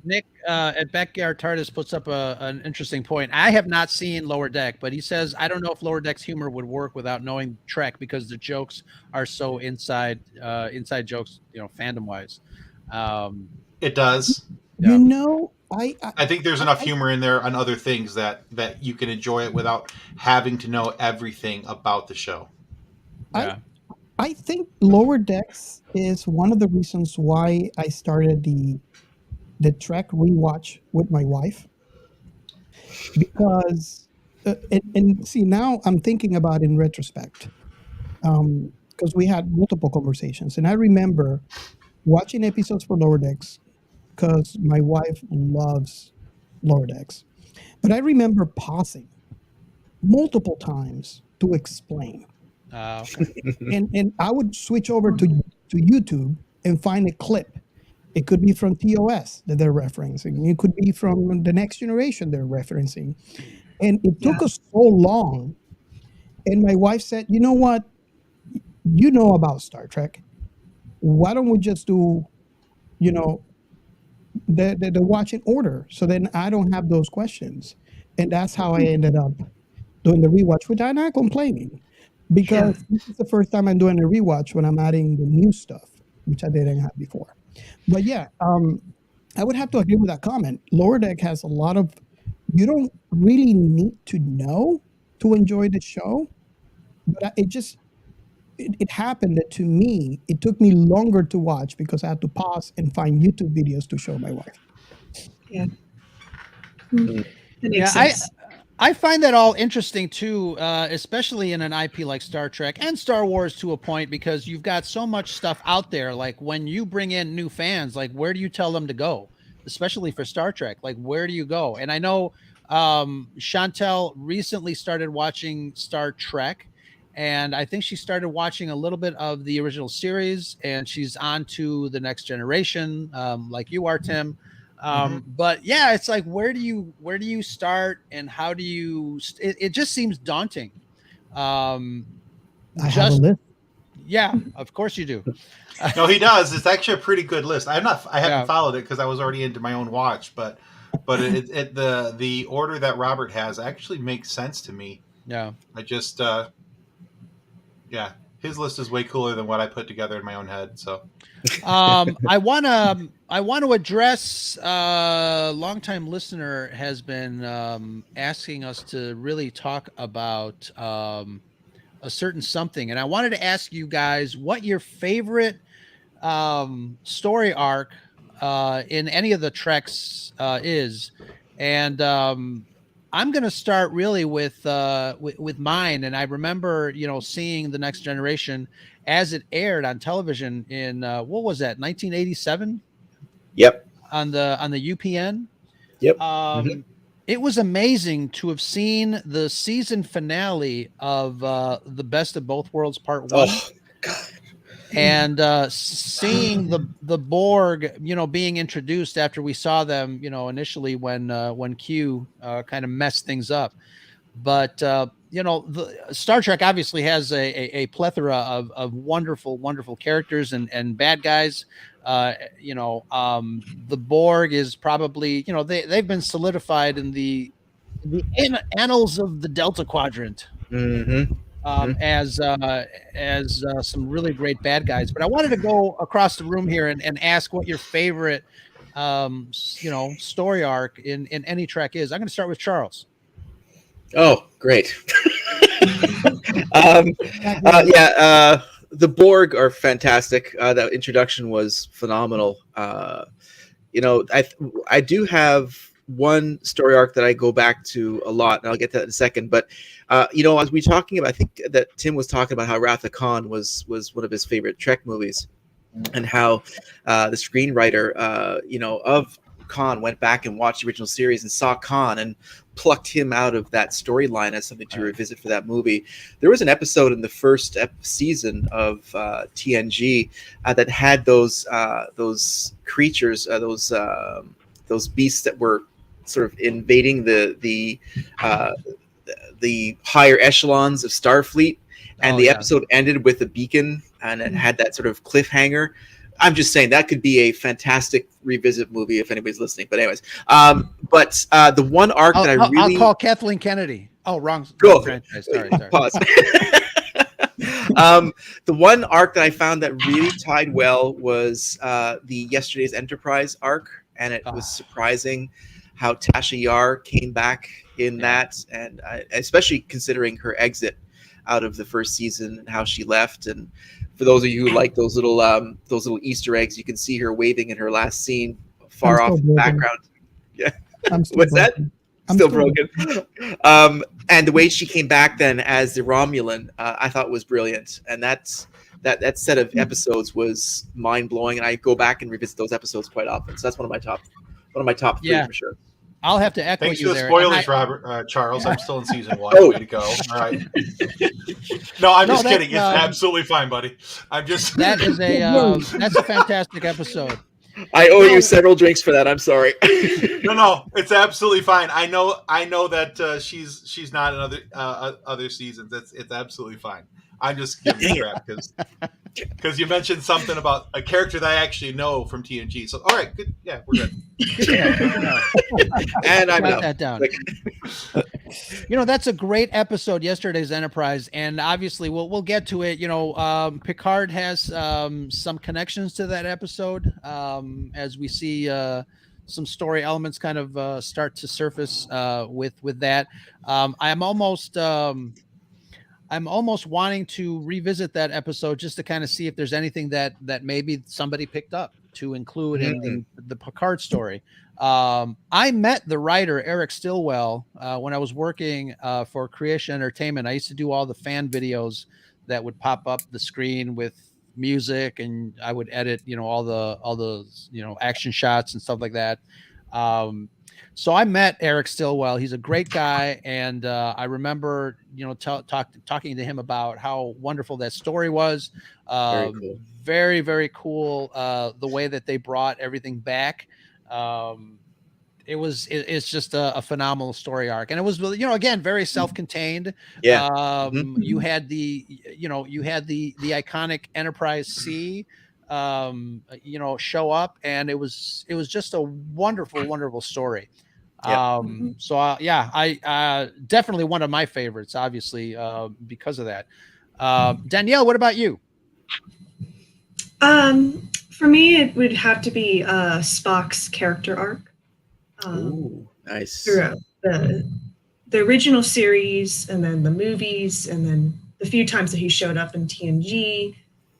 Nick at Backyard TARDIS puts up an interesting point. I have not seen Lower Deck, but he says, I don't know if Lower Deck's humor would work without knowing Trek, because the jokes are so inside jokes, fandom-wise. It does. Yeah. I think there's enough humor in there on other things that you can enjoy it without having to know everything about the show. Yeah. I think Lower Decks is one of the reasons why I started the Trek rewatch with my wife, because and see, now I'm thinking about in retrospect, because we had multiple conversations, and I remember watching episodes for Lower Decks because my wife loves Lower Decks, but I remember pausing multiple times to explain. Okay. And I would switch over to YouTube and find a clip. It could be from TOS that they're referencing. It could be from The Next Generation they're referencing. And it took us so long. And my wife said, you know what? You know about Star Trek. Why don't we just do, the watch in order? So then I don't have those questions. And that's how I ended up doing the rewatch, which I'm not complaining. Because this is the first time I'm doing a rewatch when I'm adding the new stuff, which I didn't have before. But I would have to agree with that comment. Lower Deck has a lot of, you don't really need to know to enjoy the show. But it happened that to me, it took me longer to watch because I had to pause and find YouTube videos to show my wife. Yeah. That makes sense. I find that all interesting too, especially in an IP like Star Trek and Star Wars to a point, because you've got so much stuff out there. Like when you bring in new fans, like where do you tell them to go? Especially for Star Trek, like where do you go? And I know Chantel recently started watching Star Trek, and I think she started watching a little bit of the original series, and she's on to the Next Generation, like you are, Tim. But yeah, it's like where do you start, and how do you it just seems daunting. I have a Just list. Yeah, of course you do. No, he does. It's actually a pretty good list. I haven't Yeah. followed it because I was already into my own watch, but the order that Robert has actually makes sense to me. Yeah. I just yeah, his list is way cooler than what I put together in my own head. So I want to address longtime listener has been asking us to really talk about a certain something, and I wanted to ask you guys what your favorite story arc in any of the Treks is, and I'm going to start really with mine. And I remember, seeing the Next Generation as it aired on television in what was that, 1987 Yep. on the UPN. Yep. It was amazing to have seen the season finale of the Best of Both Worlds Part 1. Oh, God. And seeing the Borg, being introduced after we saw them, initially when Q kind of messed things up. But the Star Trek obviously has a plethora of wonderful characters and bad guys. The Borg is probably, they've been solidified in the annals of the Delta Quadrant. As some really great bad guys. But I wanted to go across the room here and ask what your favorite story arc in any Trek is. I'm going to start with Charles. Oh, great. The Borg are fantastic. That introduction was phenomenal. I do have one story arc that I go back to a lot, and I'll get to that in a second. But as we talking about, I think that Tim was talking about how Wrath of Khan was one of his favorite Trek movies, and how the screenwriter of Khan went back and watched the original series and saw Khan and plucked him out of that storyline as something to revisit for that movie. There was an episode in the first season of TNG that had those creatures, those beasts that were sort of invading the higher echelons of Starfleet, and the episode ended with a beacon, and it had that sort of cliffhanger. I'm just saying that could be a fantastic revisit movie if anybody's listening. But anyways, the one arc that I really... I'll call Kathleen Kennedy. Oh, wrong franchise. Sorry. Pause. The one arc that I found that really tied well was the Yesterday's Enterprise arc, and it was surprising how Tasha Yar came back in that, and especially considering her exit out of the first season and how she left. And for those of you who like those little Easter eggs, you can see her waving in her last scene far off in the background. Yeah. What's that? Still broken. And the way she came back then as the Romulan, I thought was brilliant. And that set of episodes was mind blowing. And I go back and revisit those episodes quite often. So that's one of my top three for sure. I'll have to echo Thanks you for the there. Robert. Charles. I'm still in season 1. Way to go. All right. No, I'm just kidding. It's absolutely fine, buddy. I'm just... That's a fantastic episode. I owe you several drinks for that. I'm sorry. No, it's absolutely fine. I know that she's not in other seasons. It's absolutely fine. I'm just giving you crap because you mentioned something about a character that I actually know from TNG. So all right, good. Yeah, we're good. And I got that down. That's a great episode, Yesterday's Enterprise, and obviously we'll get to it. Picard has some connections to that episode as we see some story elements kind of start to surface with that. I'm almost wanting to revisit that episode just to kind of see if there's anything that maybe somebody picked up to include in Mm. the Picard story. I met the writer Eric Stillwell when I was working for Creation Entertainment. I used to do all the fan videos that would pop up the screen with music, and I would edit, all the action shots and stuff like that. So I met Eric Stillwell. He's a great guy, and I remember, talking to him about how wonderful that story was. Very cool. Very, very cool. The way that they brought everything back. It's just a phenomenal story arc, and it was, again, very self-contained. Yeah. You had the iconic Enterprise C show up, and it was just a wonderful story. Yeah. So I definitely one of my favorites, obviously, because of that. Danielle, what about you? For me, it would have to be Spock's character arc. Ooh, nice. Throughout the original series, and then the movies, and then the few times that he showed up in TNG,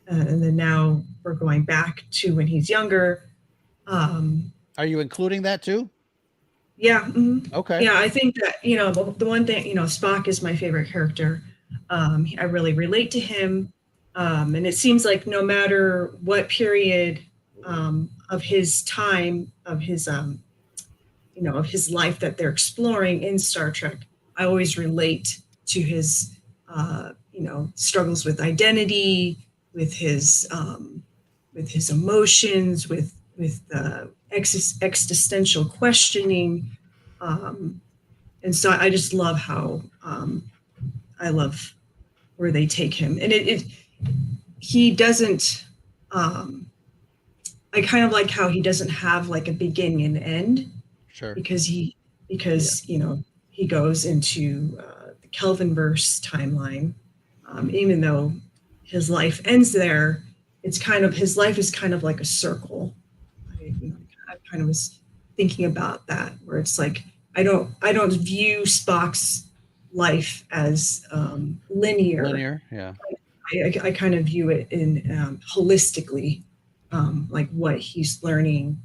and then now we're going back to when he's younger. Are you including that too? Yeah. Okay. Yeah, I think that, the one thing, Spock is my favorite character. I really relate to him. And it seems like no matter what period of his time, of his life that they're exploring in Star Trek, I always relate to his, struggles with identity, with his emotions, with existential questioning, and so I just love how I love where they take him, and he doesn't. I kind of like how he doesn't have like a beginning and end. Sure. Because he goes into the Kelvinverse timeline, even though his life ends there. His life is kind of like a circle. I kind of was thinking about that, where it's like I don't view Spock's life as linear. Linear, yeah. I kind of view it in holistically, like what he's learning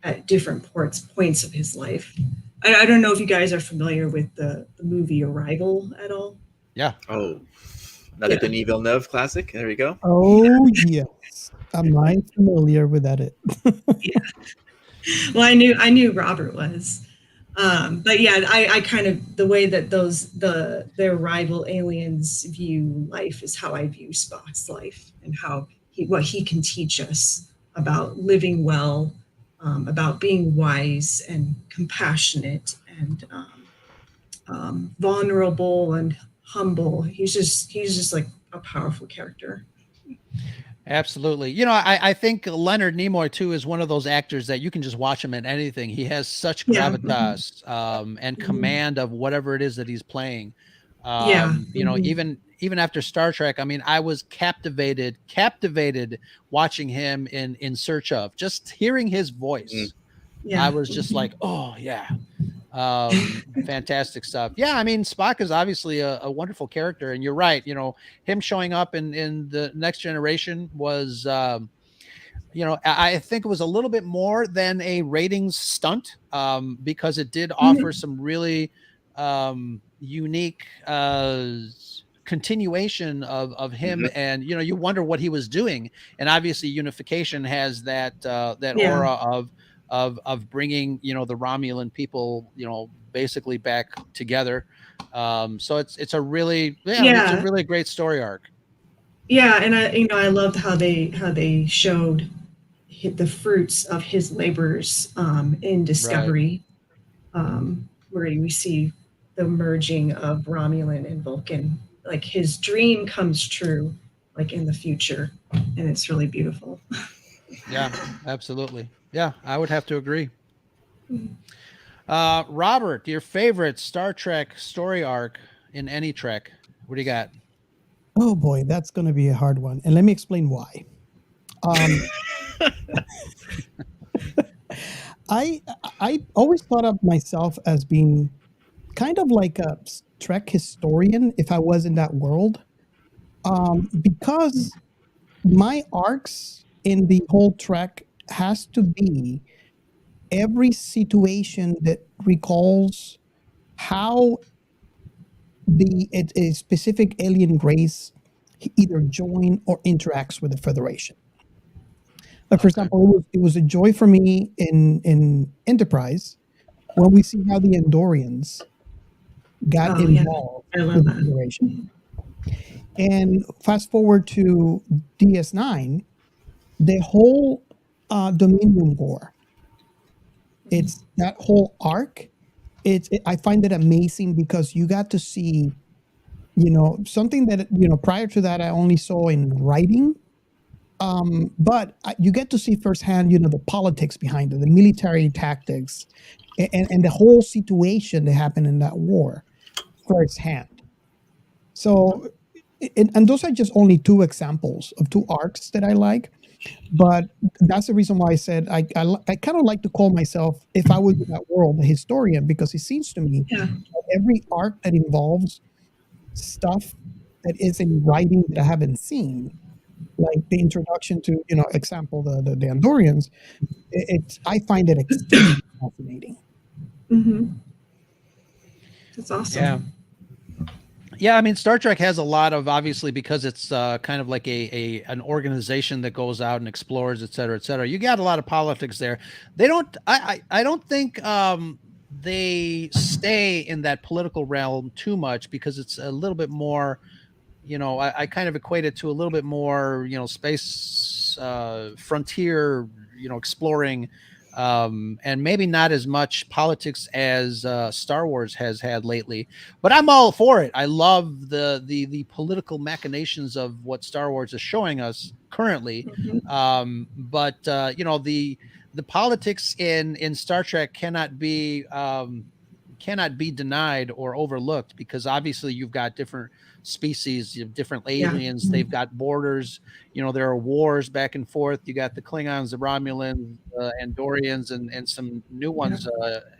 at different points of his life. I don't know if you guys are familiar with the movie Arrival at all. Yeah. Oh, another Denis Villeneuve classic. There we go. Oh yes, am I familiar with that? Yeah. Well, I knew Robert was, but yeah, I kind of, the way that their rival aliens view life is how I view Spock's life, and what he can teach us about living well, about being wise and compassionate and vulnerable and humble. He's just like a powerful character. Absolutely. I think Leonard Nimoy too is one of those actors that you can just watch him in anything. He has such gravitas and command of whatever it is that he's playing. Even after Star Trek, I mean, I was captivated watching him in Search Of, just hearing his voice. I was just like, oh yeah. Fantastic stuff. Yeah, I mean, Spock is obviously a wonderful character, and you're right. Him showing up in the Next Generation was, I think it was a little bit more than a ratings stunt, because it did offer some really unique continuation of him, and you wonder what he was doing, and obviously Unification has that aura of bringing the Romulan people basically back together. So it's a really it's a really great story arc. Yeah, and I loved how they showed the fruits of his labors in Discovery, where we see the merging of Romulan and Vulcan. Like his dream comes true, like in the future, and it's really beautiful. Yeah, absolutely. Yeah, I would have to agree. Robert, your favorite Star Trek story arc in any Trek? What do you got? Oh boy, that's going to be a hard one, and let me explain why. I always thought of myself as being kind of like a Trek historian if I was in that world, because my arcs in the whole Trek has to be every situation that recalls how a specific alien race either join or interacts with the Federation. Like, for example, it was a joy for me in Enterprise when we see how the Andorians got involved I love with the that. Federation. And fast forward to DS9, the whole Dominion War. It's that whole arc. I find it amazing because you got to see, something that prior to that I only saw in writing. But you get to see firsthand, the politics behind it, the military tactics, and the whole situation that happened in that war firsthand. So, and those are just only two examples of two arcs that I like. But that's the reason why I said I kind of like to call myself, if I was in that world, a historian, because it seems to me that every arc that involves stuff that is in writing that I haven't seen, like the introduction to, example, the Andorians, I find it extremely fascinating. Mm-hmm. That's awesome. Yeah. Yeah, I mean, Star Trek has a lot of, obviously, because it's kind of like an organization that goes out and explores, et cetera, et cetera. You got a lot of politics there. They don't, I don't think they stay in that political realm too much, because it's a little bit more, I kind of equate it to a little bit more, space frontier, exploring, and maybe not as much politics as Star Wars has had lately. But I'm all for it. I love the political machinations of what Star Wars is showing us currently. But the politics in Star Trek cannot be denied or overlooked, because obviously you've got different species, you have different aliens, they've got borders, there are wars back and forth. You got the Klingons, the Romulans, Andorians, and some new ones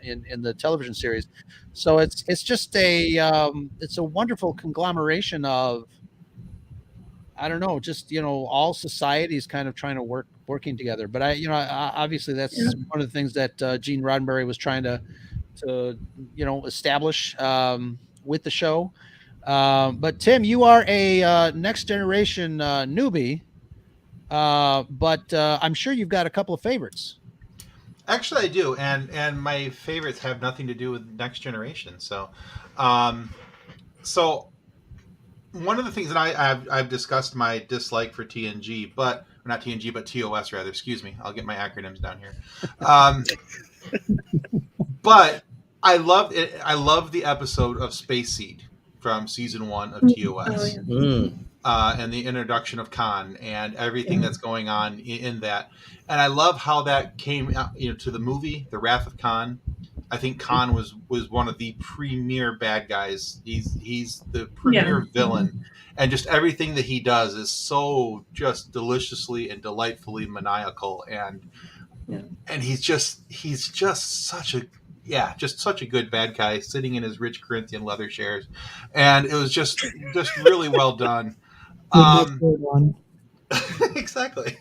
in the television series. So it's just it's a wonderful conglomeration of, I don't know, just all societies kind of trying to working together. But obviously that's one of the things that Gene Roddenberry was trying to establish with the show. But Tim, you are a next generation newbie, but I'm sure you've got a couple of favorites. Actually, I do, and my favorites have nothing to do with Next Generation. So, so one of the things that I've discussed my dislike for TNG, but not TNG, but TOS rather. Excuse me, I'll get my acronyms down here. But I loved it. I love the episode of Space Seed from season 1 of TOS, and the introduction of Khan and everything that's going on in that. And I love how that came out, to the movie, The Wrath of Khan. I think Khan was one of the premier bad guys. He's the premier villain, and just everything that he does is so just deliciously and delightfully maniacal, and he's just such a good bad guy, sitting in his rich Corinthian leather chairs, and it was just really well done. Exactly.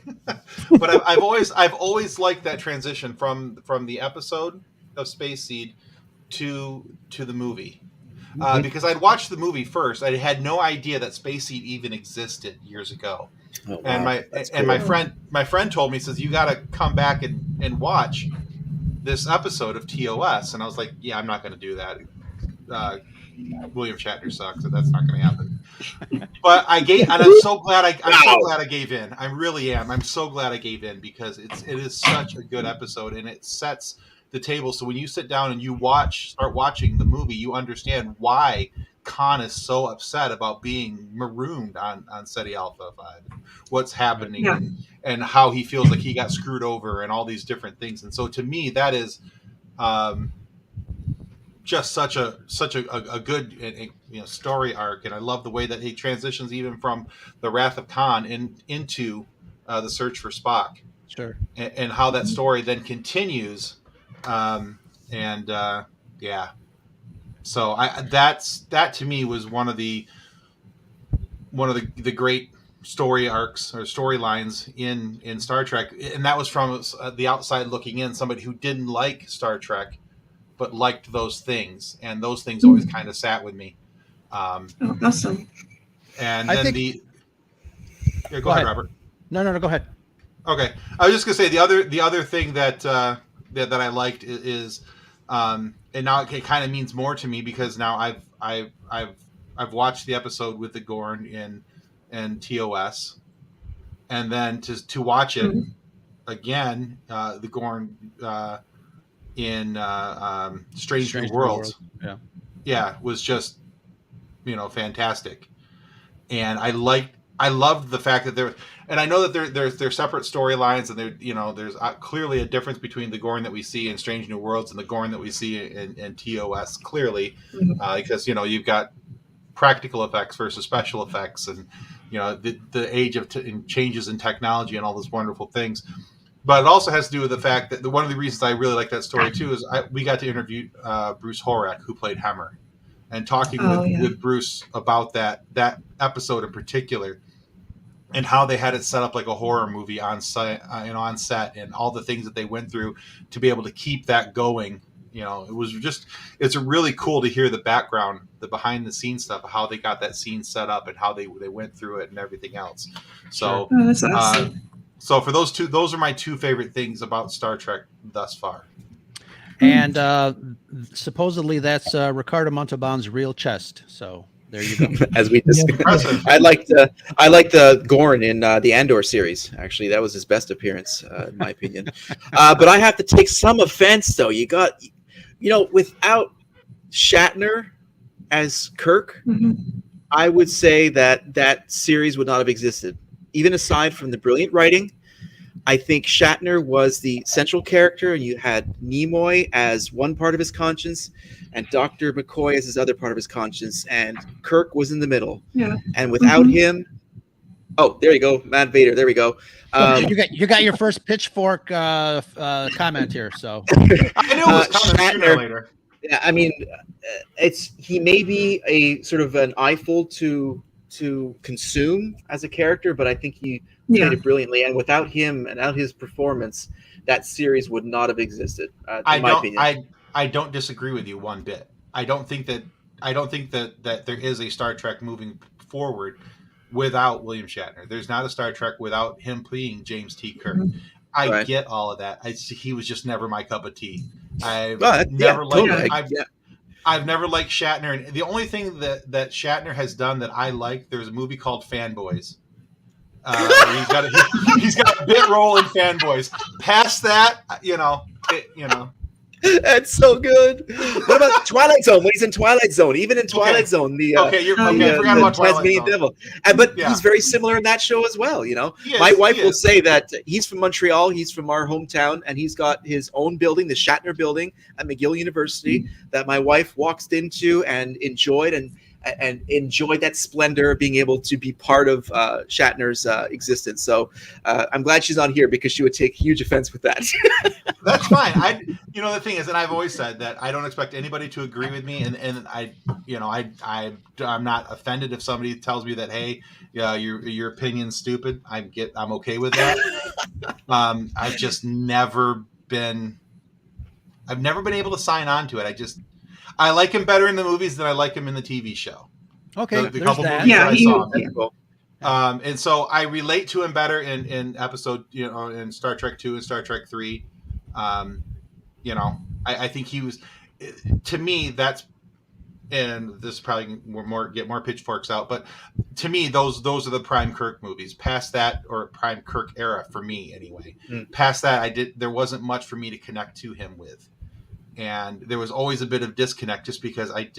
But I've always liked that transition from the episode of Space Seed to the movie, because I'd watched the movie first. I had no idea that Space Seed even existed years ago. Oh, wow. And my friend told me, says, you got to come back and watch this episode of TOS, and I was like, yeah, I'm not going to do that. William Shatner sucks, so that's not going to happen. But I gave, and I'm so glad I gave in. I really am. I'm so glad I gave in, because it is such a good episode, and it sets the table. So when you sit down and you start watching the movie, you understand why Khan is so upset about being marooned on SETI Alpha 5, what's happening, and how he feels like he got screwed over, and all these different things. And so to me, that is just such a good story arc, and I love the way that he transitions even from the Wrath of Khan into the search for Spock. Sure. And how that story then continues, So that to me was one of the great story arcs or storylines in Star Trek, and that was from the outside looking in, somebody who didn't like Star Trek but liked those things, and those things always kind of sat with me. Oh, awesome. And I then think- go ahead, Robert. No, go ahead. Okay, I was just gonna say the other thing that that I liked is, and now it kind of means more to me because now I've watched the episode with the Gorn in TOS, and then to watch it again, the Gorn in Strange New Worlds, was just fantastic, and I loved the fact that and I know that there's separate storylines, and there's clearly a difference between the Gorn that we see in Strange New Worlds and the Gorn that we see in TOS, clearly, because you've got practical effects versus special effects, and the age of changes in technology and all those wonderful things. But it also has to do with the fact that one of the reasons I really like that story too is we got to interview Bruce Horak, who played Hemmer, and talking with Bruce about that episode in particular, and how they had it set up like a horror movie on set, and all the things that they went through to be able to keep that going. It's really cool to hear the background, the behind the scenes stuff of how they got that scene set up and how they went through it and everything else. So, that's awesome. So for those are my two favorite things about Star Trek thus far. And supposedly that's Ricardo Montalban's real chest. So there you go. As we discussed, I liked the Gorn in the Andor series. Actually, that was his best appearance, in my opinion. But I have to take some offense, though. You got, without Shatner as Kirk, I would say that series would not have existed. Even aside from the brilliant writing, I think Shatner was the central character, and you had Nimoy as one part of his conscience, and Dr. McCoy as his other part of his conscience, and Kirk was in the middle. Yeah. And without him, oh, there you go, Matt Vader. There we go. You got your first pitchfork comment here. So I knew it was coming sooner or later. Yeah, I mean, he may be a sort of an eyeful to consume as a character, but I think he played it brilliantly. And without him and without his performance, that series would not have existed. In my opinion. I don't disagree with you one bit. I don't think that there is a Star Trek moving forward without William Shatner. There's not a Star Trek without him playing James T. Kirk. I get all of that. He was just never my cup of tea. I've never liked Shatner, and the only thing that Shatner has done that I like, there's a movie called Fanboys. He's got a bit role in Fanboys. Past that, That's so good. What about Twilight Zone? When he's in Twilight Zone, even in Twilight Zone, I forgot about Tasmanian Devil. But he's very similar in that show as well. My wife will say that he's from Montreal, he's from our hometown, and he's got his own building, the Shatner Building at McGill University, that my wife walked into and enjoyed that splendor of being able to be part of Shatner's existence. So I'm glad she's not here because she would take huge offense with that. That's fine. The thing is, and I've always said that I don't expect anybody to agree with me, and I'm not offended if somebody tells me that, hey, your opinion's stupid. I'm okay with that. I've just never been able to sign on to it. I like him better in the movies than I like him in the TV show. Okay, the couple movies that I saw him. And so I relate to him better in episode, in Star Trek 2 and Star Trek 3. I think he was, to me, that's, and this is probably get more pitchforks out, but to me, those are the prime Kirk movies. Past that, or prime Kirk era for me anyway. Past that, there wasn't much for me to connect to him with. And there was always a bit of disconnect just because I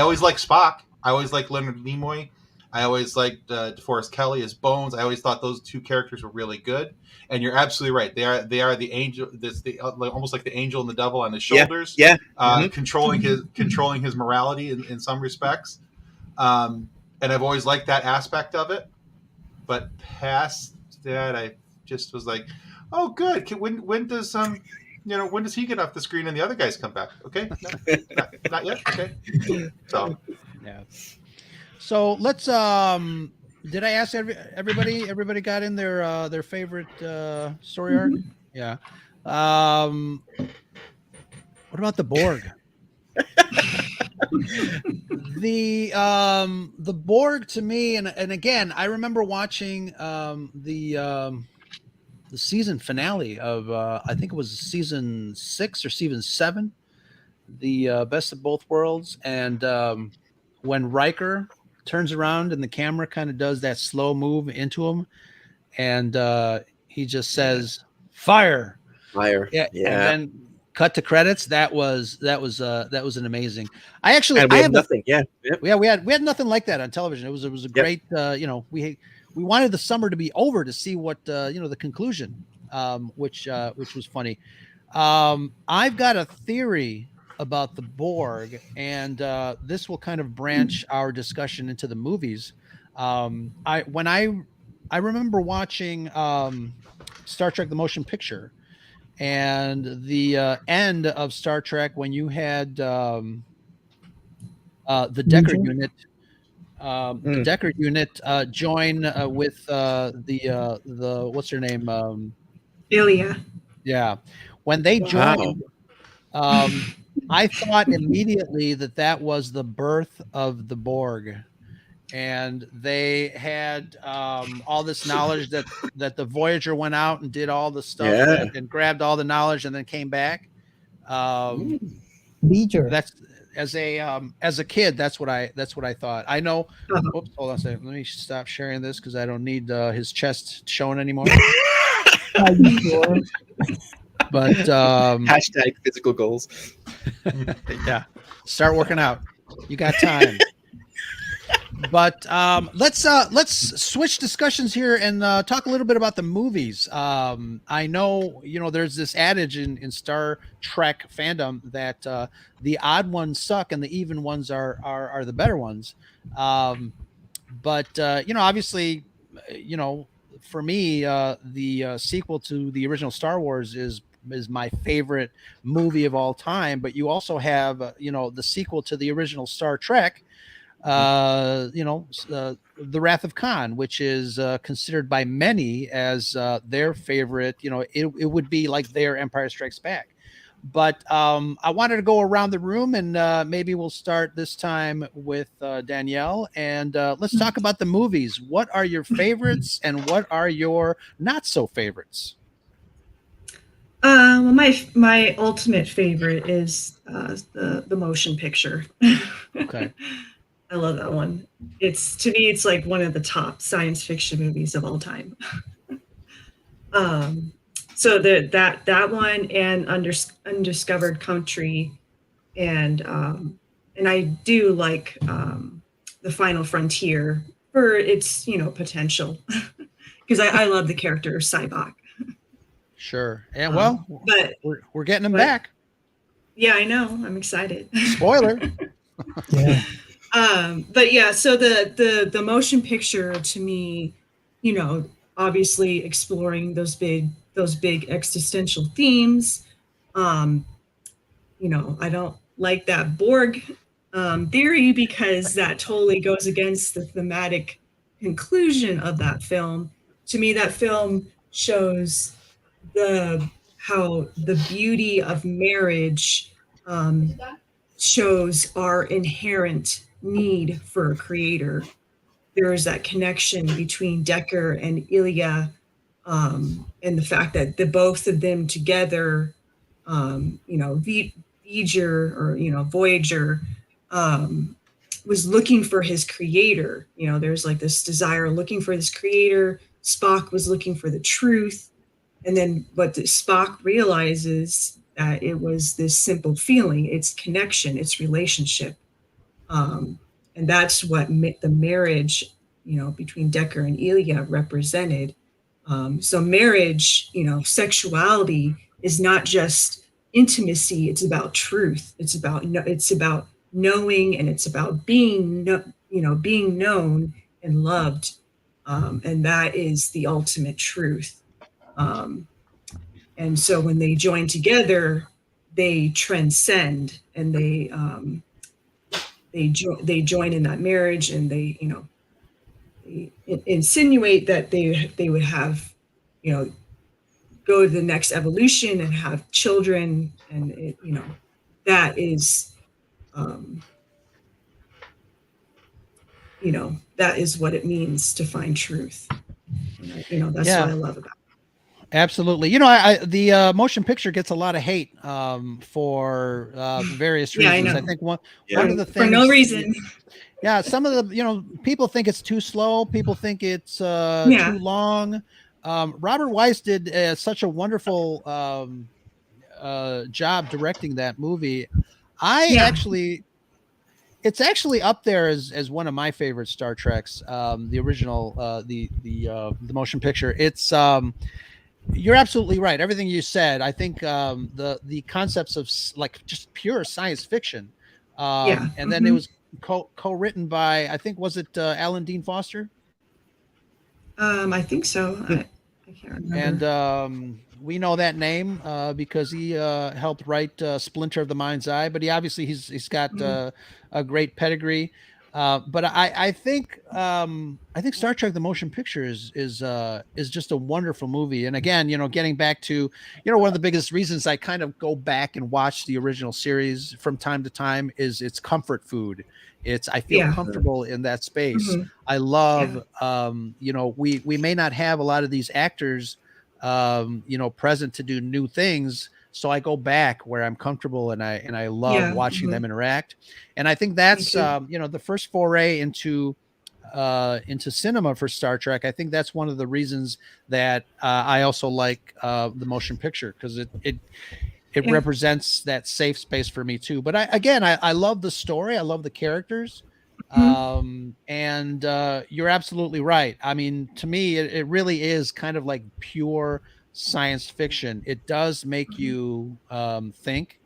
always liked Spock. I always liked Leonard Nimoy. I always liked DeForest Kelley as Bones. I always thought those two characters were really good. And you're absolutely right. They are the angel. That's almost like the angel and the devil on his shoulders. Yeah. Controlling his morality in some respects. And I've always liked that aspect of it. But past that, I just was like, oh, good. When does when does he get off the screen and the other guys come back? Okay, no, not yet. Okay, so yeah. So let's did I ask everybody? Everybody got in their favorite story arc? Yeah. What about the Borg? The Borg to me, and again, I remember watching the season finale of I think it was season 6 or season 7, the Best of Both Worlds, and when Riker turns around and the camera kind of does that slow move into him, and he just says fire. Fire. And then cut to credits. That was an amazing. I And we have nothing. Yeah. Yep. we had nothing like that on television. It was a great. We wanted the summer to be over to see what the conclusion, which was funny. I've got a theory about the Borg, and this will kind of branch our discussion into the movies. I remember watching Star Trek: The Motion Picture, and the end of Star Trek when you had the Decker unit. The Decker unit join with the what's her name? Ilya. Yeah, when they joined, I thought immediately that was the birth of the Borg, and they had all this knowledge that the Voyager went out and did all the stuff and grabbed all the knowledge and then came back. That's as a kid, that's what I thought. I know. Oops, hold on a second. Let me stop sharing this because I don't need his chest shown anymore. But hashtag physical goals. Yeah, start working out. You got time. But let's switch discussions here and talk a little bit about the movies. I know there's this adage in Star Trek fandom that the odd ones suck and the even ones are the better ones. But obviously, for me, the sequel to the original Star Wars is my favorite movie of all time. But you also have the sequel to the original Star Trek. The Wrath of Khan, which is considered by many as their favorite. It would be like their Empire Strikes Back. But I wanted to go around the room, and maybe we'll start this time with Danielle, and let's talk about the movies. What are your favorites, and what are your not so favorites? My ultimate favorite is the motion picture. Okay. I love that one. To me, it's like one of the top science fiction movies of all time. So that one and Undiscovered Country, and I do like The Final Frontier for its potential, because I love the character of Sybok. Sure, and but we're getting him back. Yeah, I know. I'm excited. Spoiler. Yeah. But yeah, so the motion picture to me, obviously exploring those big existential themes. I don't like that Borg theory because that totally goes against the thematic conclusion of that film. To me, that film shows how the beauty of marriage shows our inherent need for a creator. There is that connection between Decker and Ilya, and the fact that the both of them together, Voyager, was looking for his creator. There's like this desire looking for this creator. Spock was looking for the truth. And then what Spock realizes that it was this simple feeling, it's connection, it's relationship. And that's what the marriage, between Decker and Ilya represented. So marriage, sexuality is not just intimacy, it's about truth. It's about knowing, and it's about being known and loved. And that is the ultimate truth. And so when they join together, they transcend, and they join in that marriage, and they insinuate that they would have, go to the next evolution and have children, and that is, that is what it means to find truth. And that's what I love about it. Absolutely. The motion picture gets a lot of hate for various reasons. I think one of the things for no reason. Yeah, some of the people think it's too slow. People think it's too long. Robert Weiss did such a wonderful job directing that movie. It's actually up there as one of my favorite Star Treks. The original, the motion picture. It's you're absolutely right. Everything you said. I think the concepts of like just pure science fiction. And then it was co-written by, I think, was it Alan Dean Foster? I think so. I can't remember. And we know that name because he helped write Splinter of the Mind's Eye, but he's got a great pedigree. But I think Star Trek: The Motion Picture is just a wonderful movie. And again, getting back to one of the biggest reasons I kind of go back and watch the original series from time to time is it's comfort food. I feel comfortable in that space. I love we may not have a lot of these actors present to do new things. So I go back where I'm comfortable and I love watching them interact. And I think that's the first foray into cinema for Star Trek. I think that's one of the reasons that I also like the motion picture, because it represents that safe space for me too. But I love the story. I love the characters. And you're absolutely right. I mean, to me, it really is kind of like pure science fiction. It does make you think,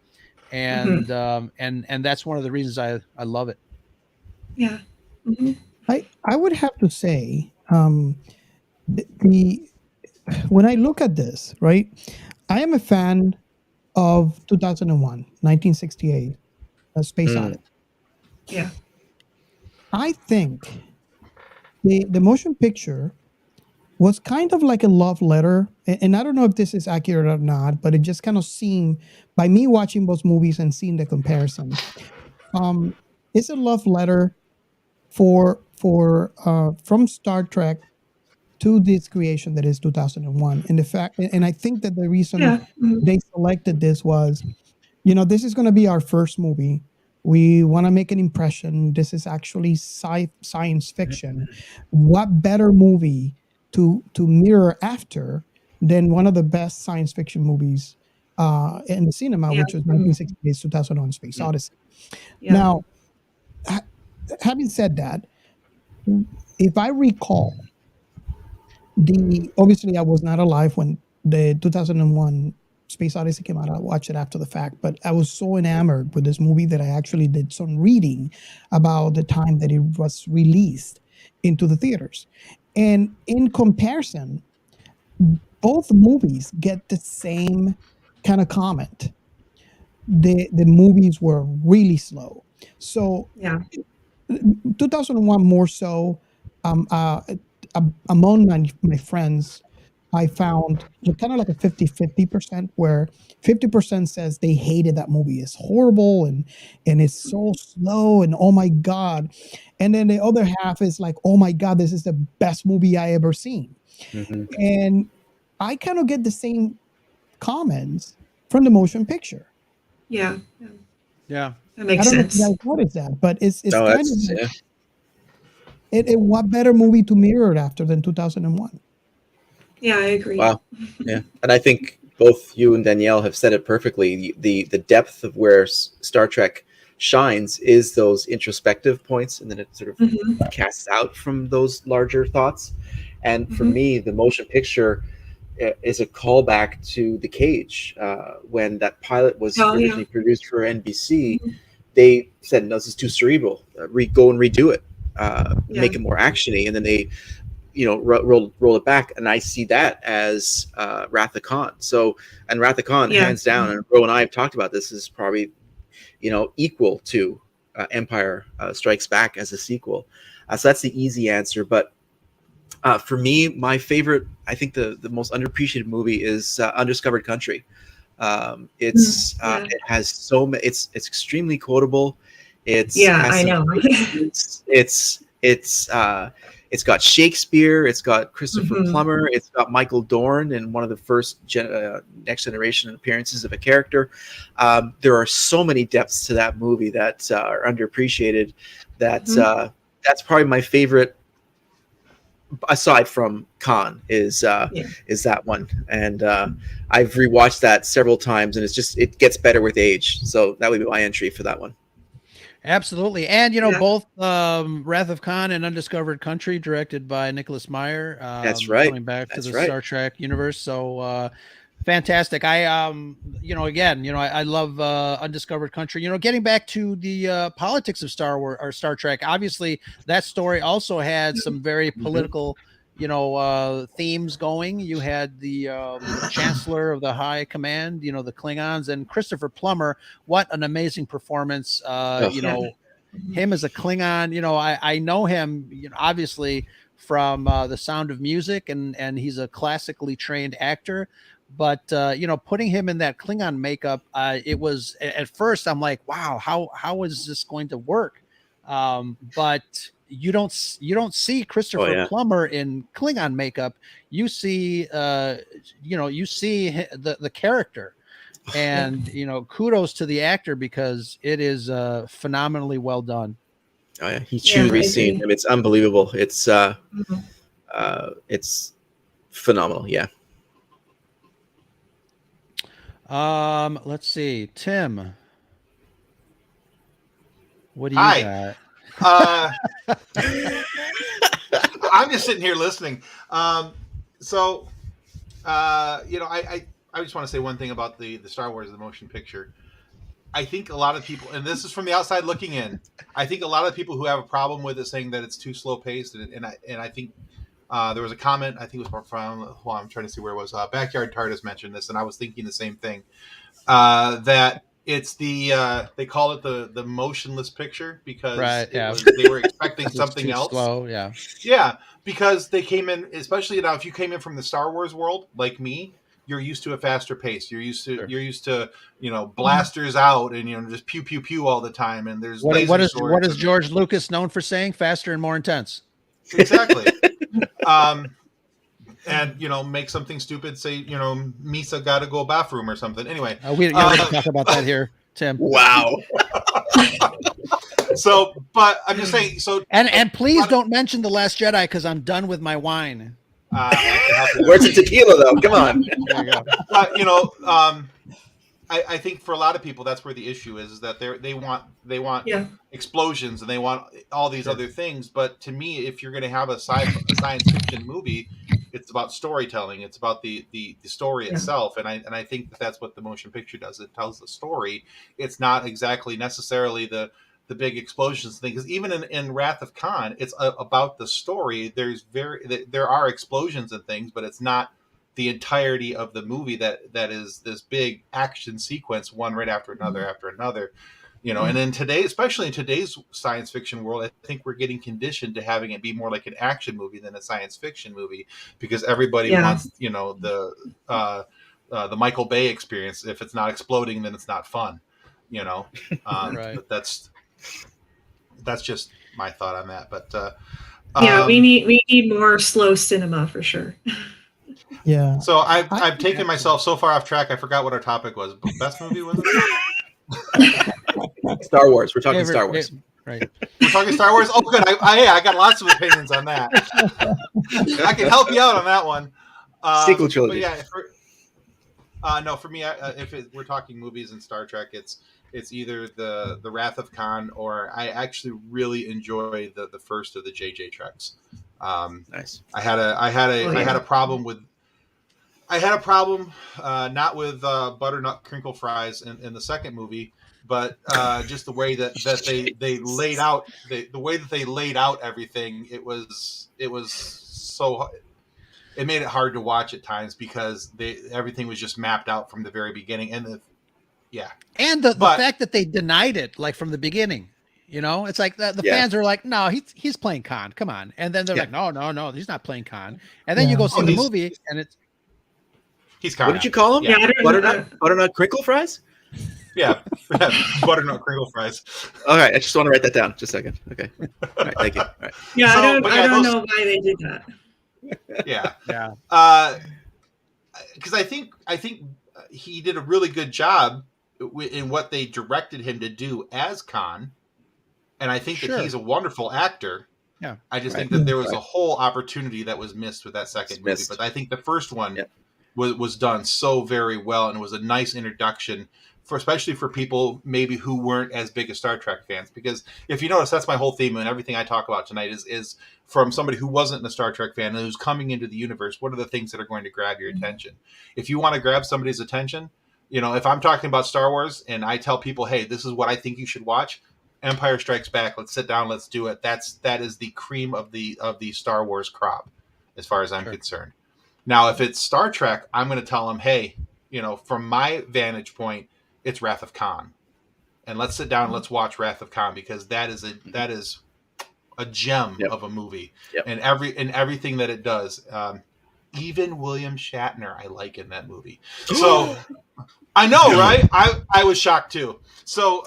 and that's one of the reasons I love it. Yeah. I would have to say, when I look at this, right, I am a fan of 2001, 1968, Space Odyssey. Yeah. I think the motion picture was kind of like a love letter, and I don't know if this is accurate or not, but it just kind of seemed, by me watching both movies and seeing the comparison, it's a love letter from Star Trek to this creation that is 2001. And I think that the reason they selected this was, this is going to be our first movie. We want to make an impression. This is actually science fiction. What better movie to mirror after than one of the best science fiction movies in the cinema, which was 1968's 2001: Space Odyssey. Now, having said that, if I recall, obviously I was not alive when the 2001 Space Odyssey came out. I watched it after the fact, but I was so enamored with this movie that I actually did some reading about the time that it was released into the theaters. And in comparison, both movies get the same kind of comment. The movies were really slow. So 2001 more so, among my friends, I found kind of like a 50-50%, where 50% says they hated that movie. It's horrible and it's so slow and oh my God. And then the other half is like, oh my God, this is the best movie I ever seen. And I kind of get the same comments from the motion picture. Yeah. That makes sense. I don't know if you guys noticed that, but it's kind of what better movie to mirror it after than 2001? Yeah, I agree. Wow. Yeah. And I think both you and Danielle have said it perfectly. The depth of where Star Trek shines is those introspective points, and then it sort of casts out from those larger thoughts. And for me, the motion picture is a callback to The Cage. When that pilot was originally produced for NBC, they said, no, this is too cerebral. Go and redo it. Make it more actiony. And then they roll it back, and I see that as Wrath of Khan. So, and Wrath of Khan, hands down, and Ro and I have talked about this, is probably equal to Empire Strikes Back as a sequel. So that's the easy answer. But For me, my favorite, I think the most underappreciated movie is Undiscovered Country. It has so many. It's extremely quotable. Yeah, I know. It's got Shakespeare. It's got Christopher Mhm. Plummer. It's got Michael Dorn in one of the first Next Generation appearances of a character. There are so many depths to that movie that are underappreciated. That's probably my favorite, aside from Khan, is that one. And I've rewatched that several times, and it gets better with age. So that would be my entry for that one. Absolutely. And, Yeah. both Wrath of Khan and Undiscovered Country, directed by Nicholas Meyer. That's right. Coming back to That's the right. Star Trek universe. So fantastic. I love Undiscovered Country. Getting back to the politics of Star Wars or Star Trek, obviously that story also had some very political themes going. You had the Chancellor of the High Command, the Klingons, and Christopher Plummer. What an amazing performance! Him as a Klingon. I know him, obviously from The Sound of Music, and he's a classically trained actor. But putting him in that Klingon makeup, it was at first I'm like, wow, how is this going to work? But you don't see Christopher Plummer in Klingon makeup. You see you see the character, and kudos to the actor, because it is phenomenally well done. Oh yeah, he chews every scene. I mean, it's unbelievable. It's phenomenal. Yeah. Let's see, Tim. What do you got? I'm just sitting here listening. I just want to say one thing about the Star Wars the motion picture. I think a lot of people, and this is from the outside looking in, I think a lot of people who have a problem with it saying that it's too slow paced, and I think there was a comment, I think it was from, I'm trying to see where it was. Backyard TARDIS mentioned this, and I was thinking the same thing. That it's they call it the motionless picture because they were expecting something else. Slow, because they came in, especially now if you came in from the Star Wars world like me, you're used to a faster pace. You're used to blasters out and just pew pew pew all the time, and there's what is George Lucas known for saying? Faster and more intense. Exactly. And make something stupid, say Misa got to go bathroom or something. Anyway, we don't talk about that here, Tim. Wow. But I'm just saying. And please don't mention The Last Jedi, because I'm done with my wine. Where's the tequila though? Come on. There you go. I think for a lot of people that's where the issue is that they want explosions and they want all these other things. But to me, if you're going to have a science fiction movie, it's about storytelling. It's about the story itself, and I think that's what the motion picture does. It tells the story. It's not exactly necessarily the big explosions thing, because even in Wrath of Khan, it's about the story. There are explosions and things, but it's not the entirety of the movie that is this big action sequence, one right after another after another. And in especially in today's science fiction world, I think we're getting conditioned to having it be more like an action movie than a science fiction movie, because everybody wants, the Michael Bay experience. If it's not exploding, then it's not fun, Right. But that's just my thought on that. But we need more slow cinema for sure. Yeah. So I've taken myself so far off track. I forgot what our topic was. Best movie was it? Star Wars. We're talking Star Wars. Right. We're talking Star Wars. Oh, good. I got lots of opinions on that. I can help you out on that one. Sequel trilogy. No, for me, we're talking movies and Star Trek, it's either the Wrath of Khan, or I actually really enjoy the first of the JJ Treks. Nice. I had a problem with. I had a problem not with butternut crinkle fries in the second movie, but just the way that they laid out the way that they laid out everything. It was so. It made it hard to watch at times because everything was just mapped out from the very beginning, and the fact that they denied it from the beginning. You know, it's like the Yeah. fans are like, no, he's playing Khan. Come on. And then they're Yeah. like, no, he's not playing Khan. And then you Yeah. go see Oh, the he's- movie and it's He's What Khan. did you call him? Yeah, I don't know. Butternut crinkle fries? Yeah, butternut crinkle fries. All right, I just want to write that down. Just a second. Okay. All right, thank you. All right. Yeah, So, I don't. but I yeah, don't those- know why they did that. Yeah. yeah. Because I think he did a really good job in what they directed him to do as Khan, and I think Sure. that he's a wonderful actor. Yeah. I just Right. think that there was Right. a whole opportunity that was missed with that second movie. Missed. But I think the first one Yep. was done so very well, and it was a nice introduction for especially for people maybe who weren't as big as Star Trek fans. Because if you notice, that's my whole theme, and everything I talk about tonight is from somebody who wasn't a Star Trek fan and who's coming into the universe. What are the things that are going to grab your attention? If you want to grab somebody's attention, you know, if I'm talking about Star Wars and I tell people, hey, this is what I think you should watch, Empire Strikes Back. Let's sit down. Let's do it. That is the cream of the Star Wars crop, as far as I'm concerned. Now, if it's Star Trek, I'm going to tell them, hey, you know, from my vantage point, it's Wrath of Khan, and let's sit down and let's watch Wrath of Khan, because that is a gem Yep. of a movie, Yep. and everything that it does. Even William Shatner, I like in that movie. So I know, right? I was shocked too. So,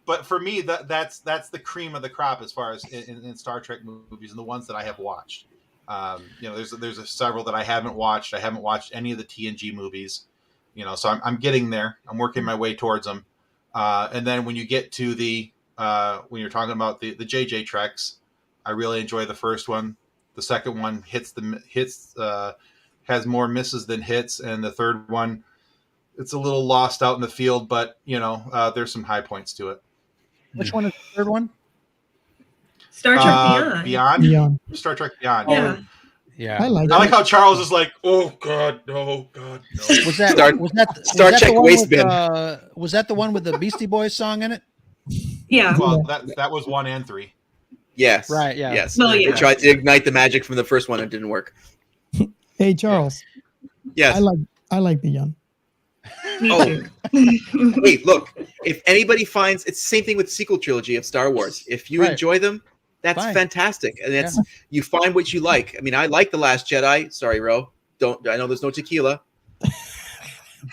but for me, that's the cream of the crop as far as in Star Trek movies and the ones that I have watched. You know, there's several that I haven't watched. I haven't watched any of the TNG movies. You know, so I'm getting there. I'm working my way towards them. And then when you get to the when you're talking about the JJ Treks, I really enjoy the first one. The second one has more misses than hits, and the third one, it's a little lost out in the field, but you know, there's some high points to it. Which one is the third one? Star Trek Beyond. Beyond. Star Trek Beyond. Yeah. Yeah. I like I like it. how Charles is like, oh God, no, God, no. Was that Star- was that Star was that Trek the one waste with, bin. was that the one with the Beastie Boys song in it? Yeah. Well, that was 1 and 3. Yes. Right, yeah. Yes. Well, They yeah. tried to ignite the magic from the first one. It didn't work. Hey Charles, Yes. I like Beyond. Me Oh. too. Wait, look. If anybody finds, it's the same thing with the sequel trilogy of Star Wars. If you Right. enjoy them, that's Fine. fantastic, and that's you find what you like. I mean, I like The Last Jedi. Sorry, Ro. I know there's no tequila,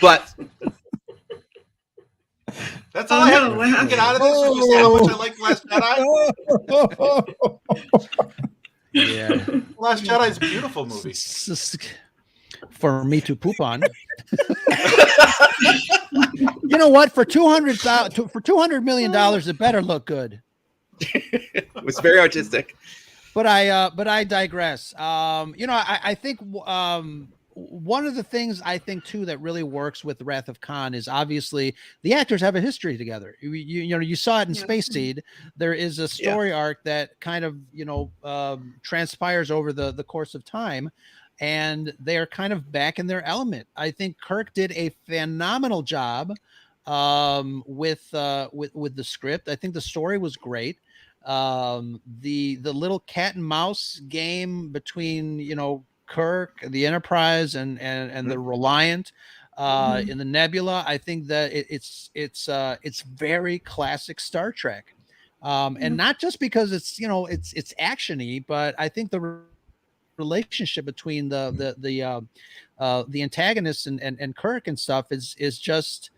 but That's all I have no, what to happened? get out of this. Is just say how much I like Last Jedi. Yeah. Last Jedi is a beautiful movie. For me to poop on. You know what? For $200 million, it better look good. it was very artistic. But I digress. You know, I think one of the things I think too that really works with Wrath of Khan is obviously the actors have a history together. You know, you saw it in Yeah. Space Seed. There is a story arc that kind of, you know, transpires over the course of time, and they are kind of back in their element. I think Kirk did a phenomenal job with the script. I think the story was great. The little cat and mouse game between, you know, Kirk, the Enterprise, and the Reliant in the Nebula. I think that it's very classic Star Trek, and not just because it's, you know, it's actiony, but I think the relationship between the antagonists and Kirk and stuff is just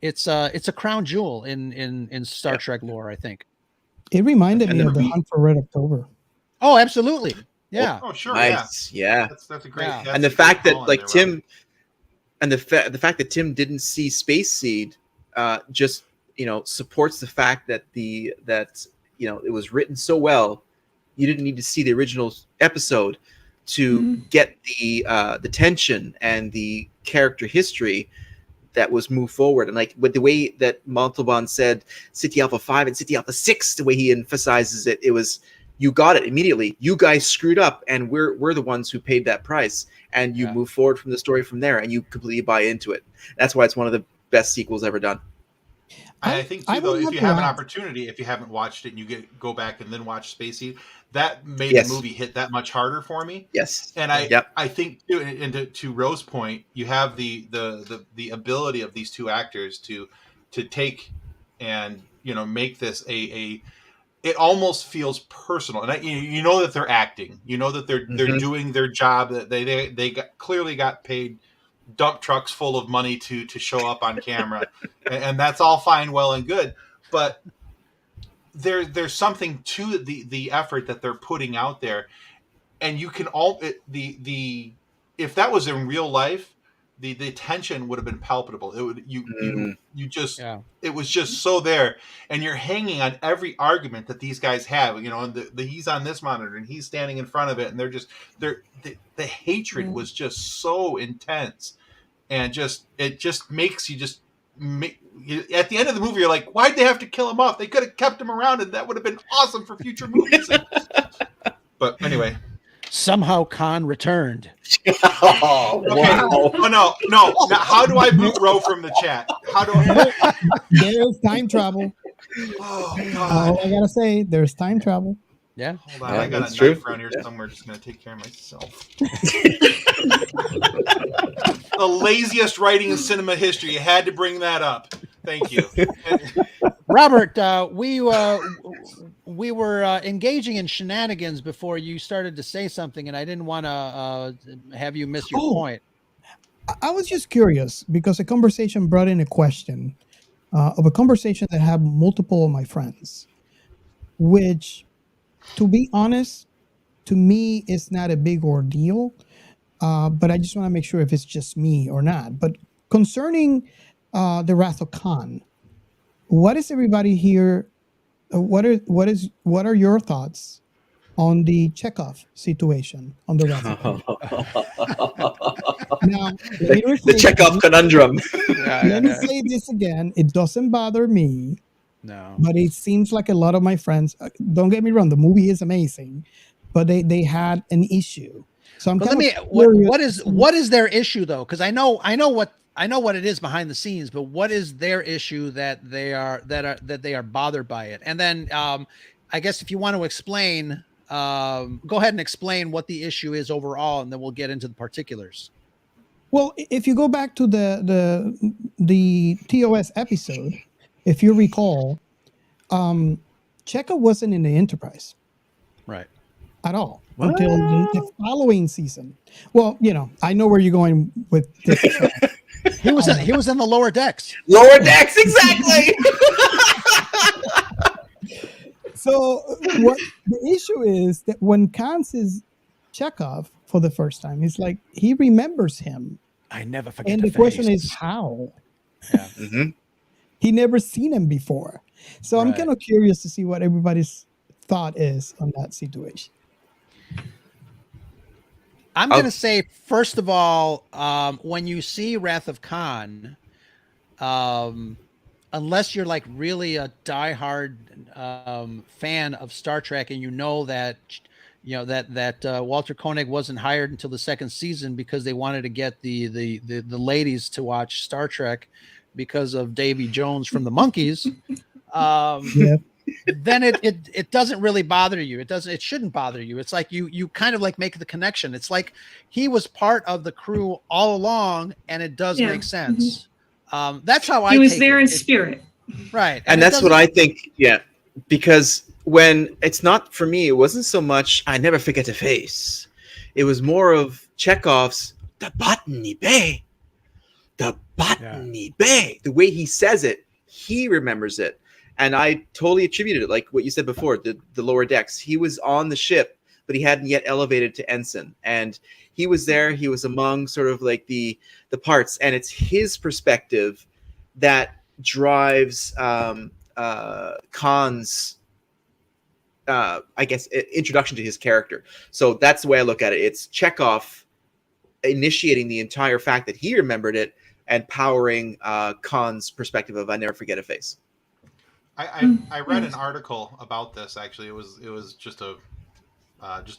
it's a crown jewel in Star Trek lore, I think. It reminded And me the of the re- Hunt for Red October. Oh, absolutely. Yeah. Oh, sure, Nice. Yeah. That's a great. Yeah. that's And the a great fact that call in like there, Tim, Robbie. and the fact that Tim didn't see Space Seed, just, you know, supports the fact that you know, it was written so well. You didn't need to see the original episode to get the tension and the character history that was moved forward. And like with the way that Montalban said City Alpha 5 and City Alpha 6, the way he emphasizes it, it was, you got it immediately. You guys screwed up, and we're the ones who paid that price. And you move forward from the story from there, and you completely buy into it. That's why it's one of the best sequels ever done. I think too, though, if you have an opportunity, if you haven't watched it and you go back and then watch Space Seed, that made the movie hit that much harder for me. Yes. And I think too, and to Rose's point, you have the ability of these two actors to take and make this a it almost feels personal, and you know that they're acting, you know that they're doing their job, that they clearly got paid dump trucks full of money to show up on camera, and that's all fine, well and good, but there's something to the effort that they're putting out there, and you can the if that was in real life, the tension would have been palpable. It would you just it was just so there, and you're hanging on every argument that these guys have. And he's on this monitor and he's standing in front of it, and the hatred was just so intense, and it just makes you at the end of the movie, you're like, why'd they have to kill him off? They could have kept him around, and that would have been awesome for future movies. But anyway. Somehow Khan returned. Oh, okay. wow. Oh, no. Now, how do I boot Ro from the chat? How do I? There's time travel. Oh, God. All I gotta say, there's time travel. Yeah. Hold on. I got a knife around here somewhere. Just going to take care of myself. The laziest writing in cinema history. You had to bring that up. Thank you. Robert, we were engaging in shenanigans before you started to say something, and I didn't want to have you miss your point. I was just curious because a conversation brought in a question of a conversation that I had multiple of my friends, which, to be honest, to me, is not a big ordeal. But I just want to make sure if it's just me or not. But concerning the Wrath of Khan, what is everybody here? What are your thoughts on the Chekhov situation on the Wrath of Khan? Now, the Chekhov conundrum. Let me say this again. It doesn't bother me. No. But it seems like a lot of my friends, don't get me wrong, the movie is amazing, but they had an issue. So I'm what is their issue though? Because I know what it is behind the scenes, but what is their issue that they are bothered by it? And then I guess if you want to explain, go ahead and explain what the issue is overall, and then we'll get into the particulars. Well, if you go back to the TOS episode, if you recall, Chekhov wasn't in the Enterprise, right, at all until the following season. Well, I know where you're going with this. He was in the lower decks. Lower decks, exactly. So what the issue is that when Khan says Chekhov for the first time, it's like he remembers him. I never forget. And the question is how. Yeah. He never seen him before. So I'm kind of curious to see what everybody's thought is on that situation. I'm going to say, first of all, when you see Wrath of Khan, unless you're like really a diehard fan of Star Trek, and that Walter Koenig wasn't hired until the second season because they wanted to get the ladies to watch Star Trek because of Davy Jones from the Monkees. Then it doesn't really bother you. It shouldn't bother you. It's like you kind of like make the connection. It's like he was part of the crew all along, and it does make sense. That's how he was there in spirit. Right. And that's what I think. Yeah. Because when it's not for me, it wasn't so much, I never forget a face. It was more of Chekhov's the Botany Bay. The Botany Bay. The way he says it, he remembers it. And I totally attributed it, like what you said before, the lower decks. He was on the ship, but he hadn't yet elevated to ensign. And he was there. He was among sort of like the parts. And it's his perspective that drives Khan's, I guess, introduction to his character. So that's the way I look at it. It's Chekhov initiating the entire fact that he remembered it and powering Khan's perspective of I never forget a face. I read an article about this. Actually, it was just a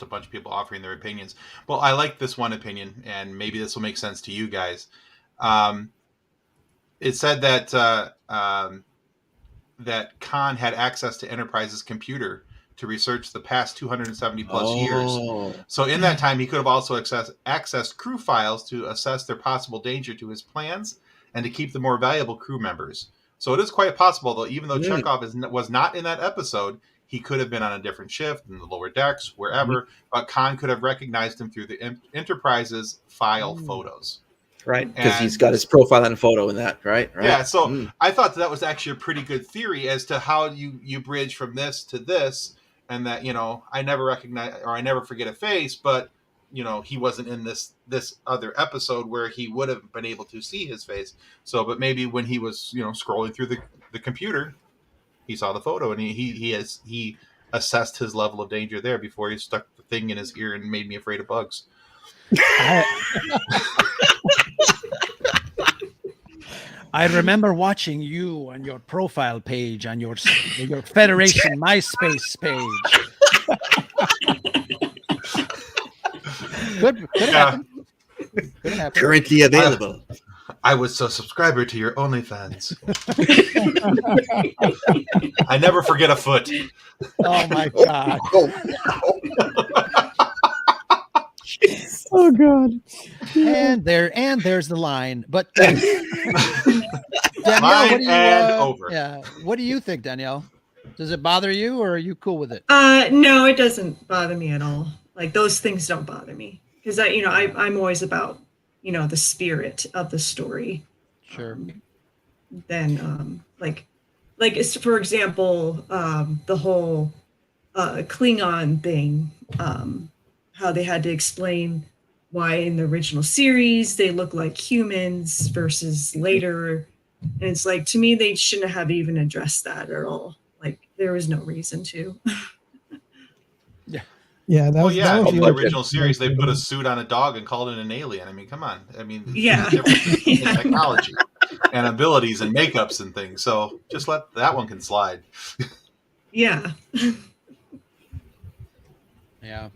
bunch of people offering their opinions. Well, I like this one opinion, and maybe this will make sense to you guys. It said that that Khan had access to Enterprise's computer to research the past 270 plus years. So in that time, he could have also accessed crew files to assess their possible danger to his plans and to keep the more valuable crew members. So it is quite possible, though, even though Chekhov was not in that episode, he could have been on a different ship in the lower decks, wherever. But Khan could have recognized him through the Enterprise's file photos. Right, because he's got his profile and photo in that, right? Yeah, so I thought that was actually a pretty good theory as to how you bridge from this to this, and that, you know, I never recognize or I never forget a face, but, you know, he wasn't in this other episode where he would have been able to see his face. So, but maybe when he was, you know, scrolling through the computer, he saw the photo and he assessed his level of danger there before he stuck the thing in his ear and made me afraid of bugs. I remember watching you on your profile page on your Federation MySpace page. Could happen. Could happen. Currently available. I was a subscriber to your OnlyFans. I never forget a foot. Oh my God. Oh God. And there's the line. But Danielle, what do you think, Danielle? Does it bother you, or are you cool with it? No, it doesn't bother me at all. Like, those things don't bother me, because I'm always about, you know, the spirit of the story. Sure. Then like it's, for example, the whole Klingon thing, how they had to explain why in the original series they look like humans versus later. And it's like, to me, they shouldn't have even addressed that at all. Like, there was no reason to. Yeah, that was in the original series, they put a suit on a dog and called it an alien. I mean, come on. I mean, different in technology and abilities and makeups and things. So just let that one can slide. Yeah. Yeah.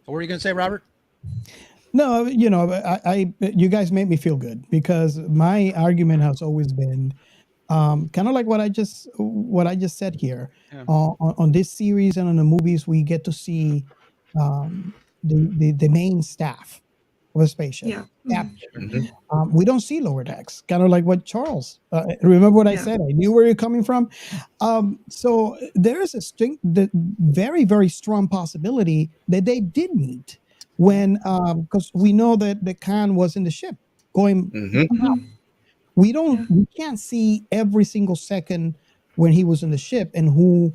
What were you going to say, Robert? No, you know, I you guys make me feel good, because my argument has always been kind of like what I just said here. Yeah. On this series and on the movies, we get to see the main staff of a spaceship. Yeah. Captain. We don't see lower decks, kind of like what Charles. Remember what I said? I knew where you're coming from. So there is the very, very strong possibility that they did meet when, because we know that the Khan was in the ship going. We can't see every single second when he was in the ship and who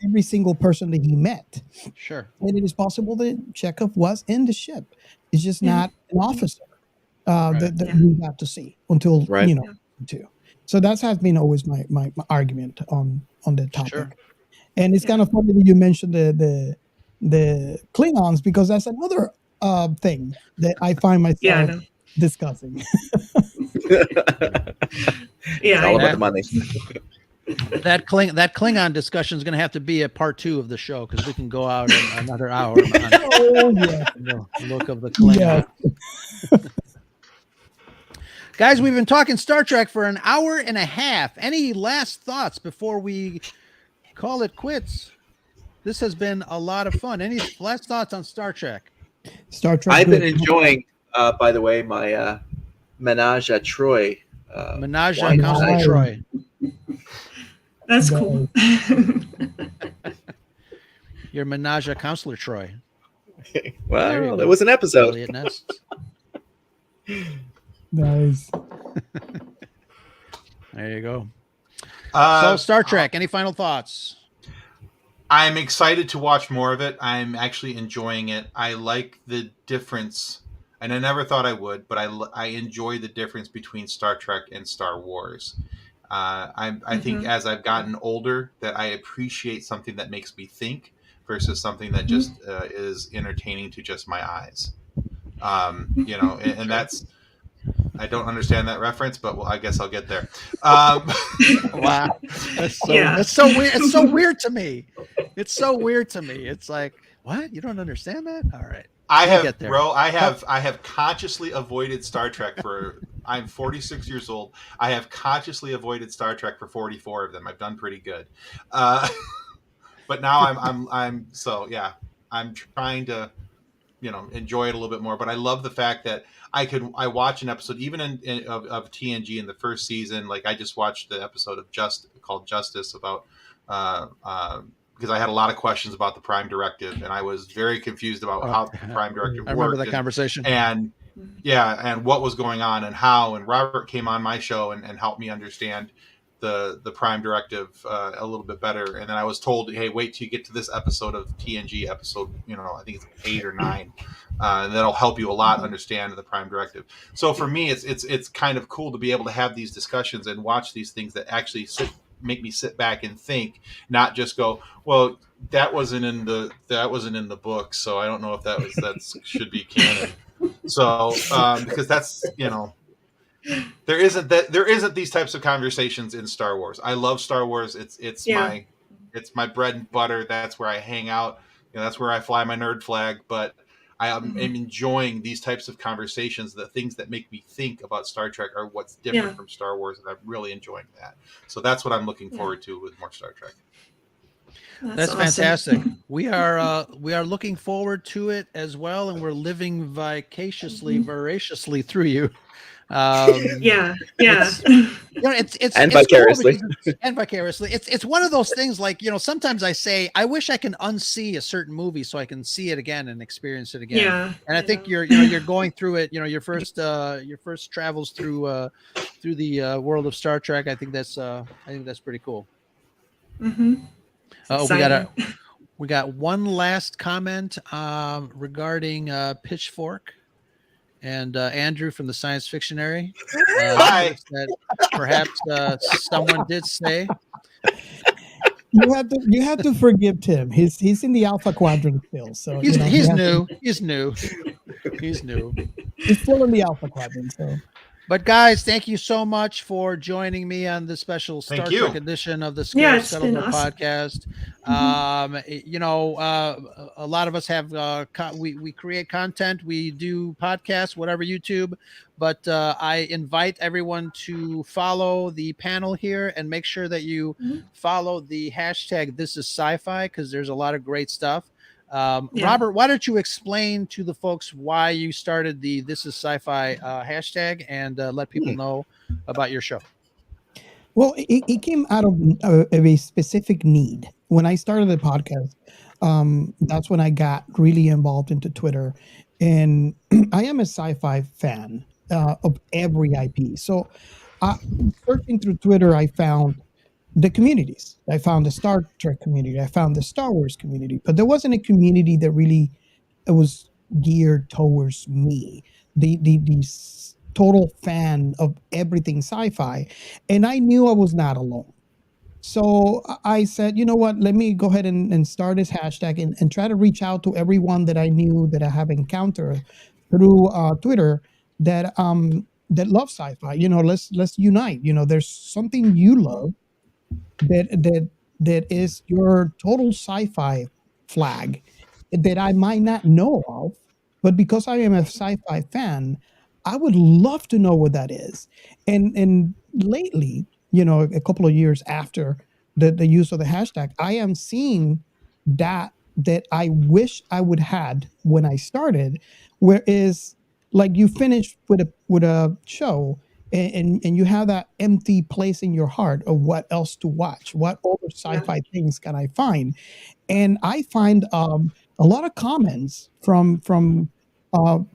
every single person that he met. Sure. And it is possible that Chekhov was in the ship. It's just not an officer that we got to see until two. So that has been always my argument on the topic. Sure. And it's kind of funny that you mentioned the Klingons, because that's another thing that I find myself discussing. It's all about the money. That Klingon discussion is going to have to be a part 2 of the show, because we can go out in another hour on the look of the Klingon. Yeah. Guys, we've been talking Star Trek for an hour and a half. Any last thoughts before we call it quits? This has been a lot of fun. Any last thoughts on Star Trek? I've been enjoying, by the way, my Menage a Troy. Menage a Counselor Troy. That's cool. Your Menage a Counselor Troy. Well, there was an episode. Nice. There you go. So Star Trek, any final thoughts? I'm excited to watch more of it. I'm actually enjoying it. I like the difference, and I never thought I would, but I enjoy the difference between Star Trek and Star Wars. I think as I've gotten older that I appreciate something that makes me think versus something that just is entertaining to just my eyes. You know, and that's, I don't understand that reference, but I guess I'll get there. Wow, that's so weird. It's so weird to me. It's so weird to me. It's like, what? You don't understand that? All right. I have consciously avoided Star Trek for. I'm 46 years old. I have consciously avoided Star Trek for 44 of them. I've done pretty good, but now I'm trying to enjoy it a little bit more. But I love the fact that I watch an episode even of TNG in the first season. Like I just watched the episode of called Justice about because I had a lot of questions about the Prime Directive, and I was very confused about how the Prime Directive worked. I remember that conversation. And what was going on and how. And Robert came on my show and helped me understand the Prime Directive a little bit better. And then I was told, hey, wait till you get to this episode of TNG, episode, I think it's 8 or 9. And that'll help you a lot understand the Prime Directive. So for me, it's kind of cool to be able to have these discussions and watch these things that actually make me sit back and think, not just go, well, that wasn't in the book, so I don't know if that should be canon. So because that's there isn't these types of conversations in Star Wars. I love Star Wars. It's my bread and butter. That's where I hang out. That's where I fly my nerd flag. But I am enjoying these types of conversations. The things that make me think about Star Trek are what's different from Star Wars, and I'm really enjoying that. So that's what I'm looking forward to with more Star Trek. That's awesome. Fantastic. We are looking forward to it as well, and we're living voraciously through you. It's and vicariously. And vicariously. It's one of those things like, sometimes I say, I wish I can unsee a certain movie so I can see it again and experience it again. Yeah. And I think you're going through it, your first travels through the world of Star Trek. I think that's pretty cool. Mm-hmm. We got one last comment regarding Pitchfork. And Andrew from the Science Fictionary. That perhaps someone did say. You have to forgive Tim. He's in the Alpha Quadrant still, so he's new. He's new. He's new. He's still in the Alpha Quadrant. So. But guys, thank you so much for joining me on this special Star Trek edition of the Scarif Scuttlebutt podcast. A lot of us have we create content, we do podcasts, whatever, YouTube. But I invite everyone to follow the panel here and make sure that you follow the hashtag This Is Sci-Fi, because there's a lot of great stuff. Robert, why don't you explain to the folks why you started the This Is Sci-Fi hashtag and let people know about your show? Well, it came out of a specific need. When I started the podcast, that's when I got really involved into Twitter. And I am a sci-fi fan of every IP. So searching through Twitter, I found the communities. I found the Star Trek community. I found the Star Wars community, but there wasn't a community that really was geared towards me, the total fan of everything sci-fi. And I knew I was not alone. So I said, you know what, let me go ahead and start this hashtag and try to reach out to everyone that I knew that I have encountered through Twitter that love sci-fi. Let's unite. There's something you love that is your total sci-fi flag that I might not know of, but because I am a sci-fi fan, I would love to know what that is. And lately, a couple of years after the use of the hashtag, I am seeing that I wish I would had when I started, whereas like you finish with a show and you have that empty place in your heart of what else to watch, what other sci-fi things can I find? And I find a lot of comments from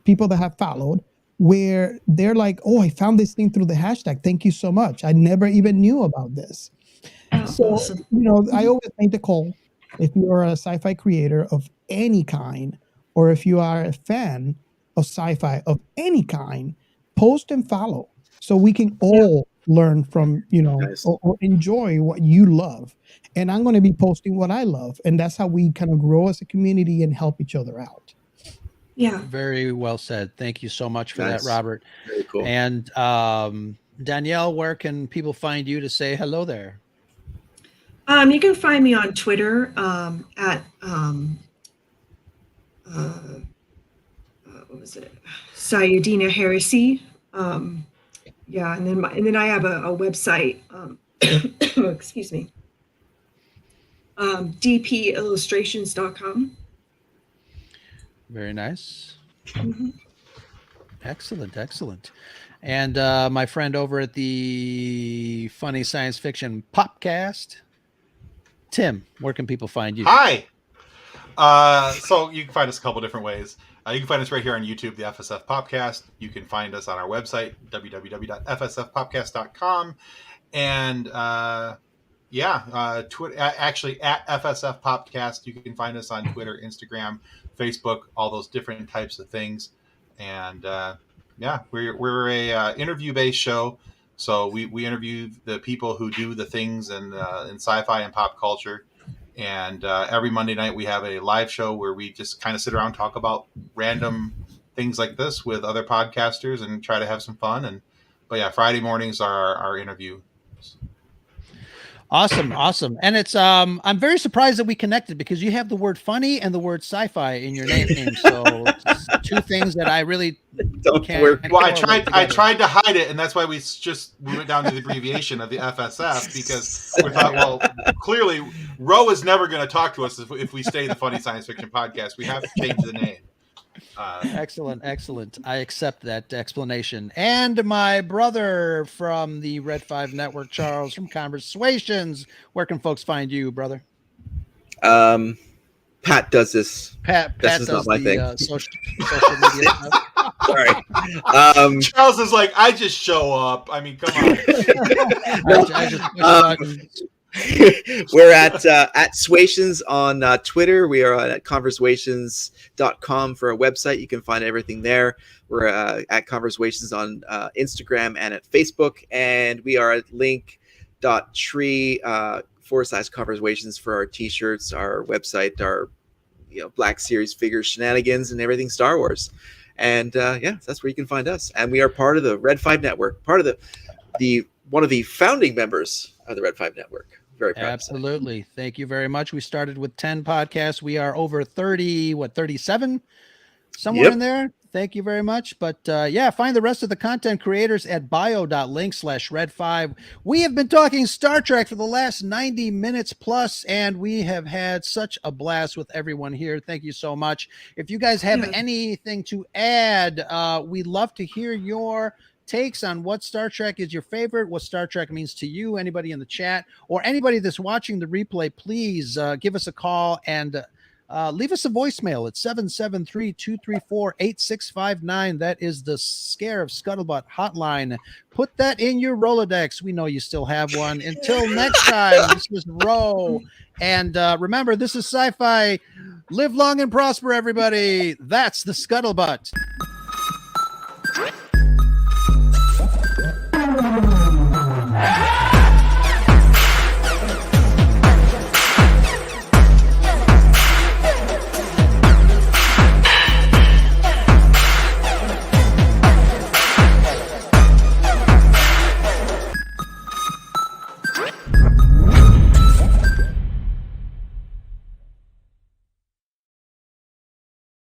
people that have followed where they're like, oh, I found this thing through the hashtag. Thank you so much. I never even knew about this. So, I always make the call, if you're a sci-fi creator of any kind, or if you are a fan of sci-fi of any kind, post and follow so we can all learn from, or enjoy what you love. And I'm going to be posting what I love. And that's how we kind of grow as a community and help each other out. Yeah. Very well said. Thank you so much for that, Robert. Very cool. And Danielle, where can people find you to say hello there? You can find me on Twitter at what was it? Sayadina Heresy. And then I have a website. Excuse me. dpillustrations.com. Very nice. Mhm. Excellent, excellent. And my friend over at the Funny Science Fiction Popcast, Tim, where can people find you? Hi. So you can find us a couple different ways. You can find us right here on YouTube, the FSF Popcast. You can find us on our website, www.fsfpopcast.com. And actually at FSF Popcast, you can find us on Twitter, Instagram, Facebook, all those different types of things. And we're a interview-based show. So we interview the people who do the things in sci-fi and pop culture. And every Monday night we have a live show where we just kind of sit around and talk about random things like this with other podcasters and try to have some fun. But yeah, Friday mornings are our interview. Awesome, awesome. And it's I'm very surprised that we connected because you have the word funny and the word sci-fi in your name. So it's two things that I really Don't can't. work. Well, I correlate tried together. to hide it, and that's why we went down to the abbreviation of the FSF, because we thought, well, clearly Ro is never going to talk to us if we stay the Funny Science Fiction Podcast. We have to change the name. Excellent, excellent. I accept that explanation. And my brother from the Red 5 Network, Charles from Conversations. Where can folks find you, brother? Pat does this. Pat This is does not my the thing. social media stuff. Sorry. Charles is like, I just show up. I mean, come on. I just push buttons. We're at Swations on Twitter. We are at conversations.com for a website. You can find everything there. We're at Conversations on Instagram and at Facebook. And we are at link.tree/conversations for our t-shirts, our website, our Black Series figures, shenanigans, and everything Star Wars. And that's where you can find us. And we are part of the Red 5 Network, part of the one of the founding members of the Red 5 Network. Very proud. Absolutely. Thank you very much. We started with 10 podcasts. We are over 37? Somewhere Yep. in there. Thank you very much. But find the rest of the content creators at bio.link/red5. We have been talking Star Trek for the last 90 minutes plus, and we have had such a blast with everyone here. Thank you so much. If you guys have anything to add, we'd love to hear your takes on what Star Trek is your favorite, what Star Trek means to you. Anybody in the chat or anybody that's watching the replay, please give us a call and leave us a voicemail at 773-234-8659. That is the Scarif Scuttlebutt hotline. Put that in your Rolodex. We know you still have one. Until next time, this is Ro. And remember, this is sci-fi. Live long and prosper, everybody. That's the Scuttlebutt.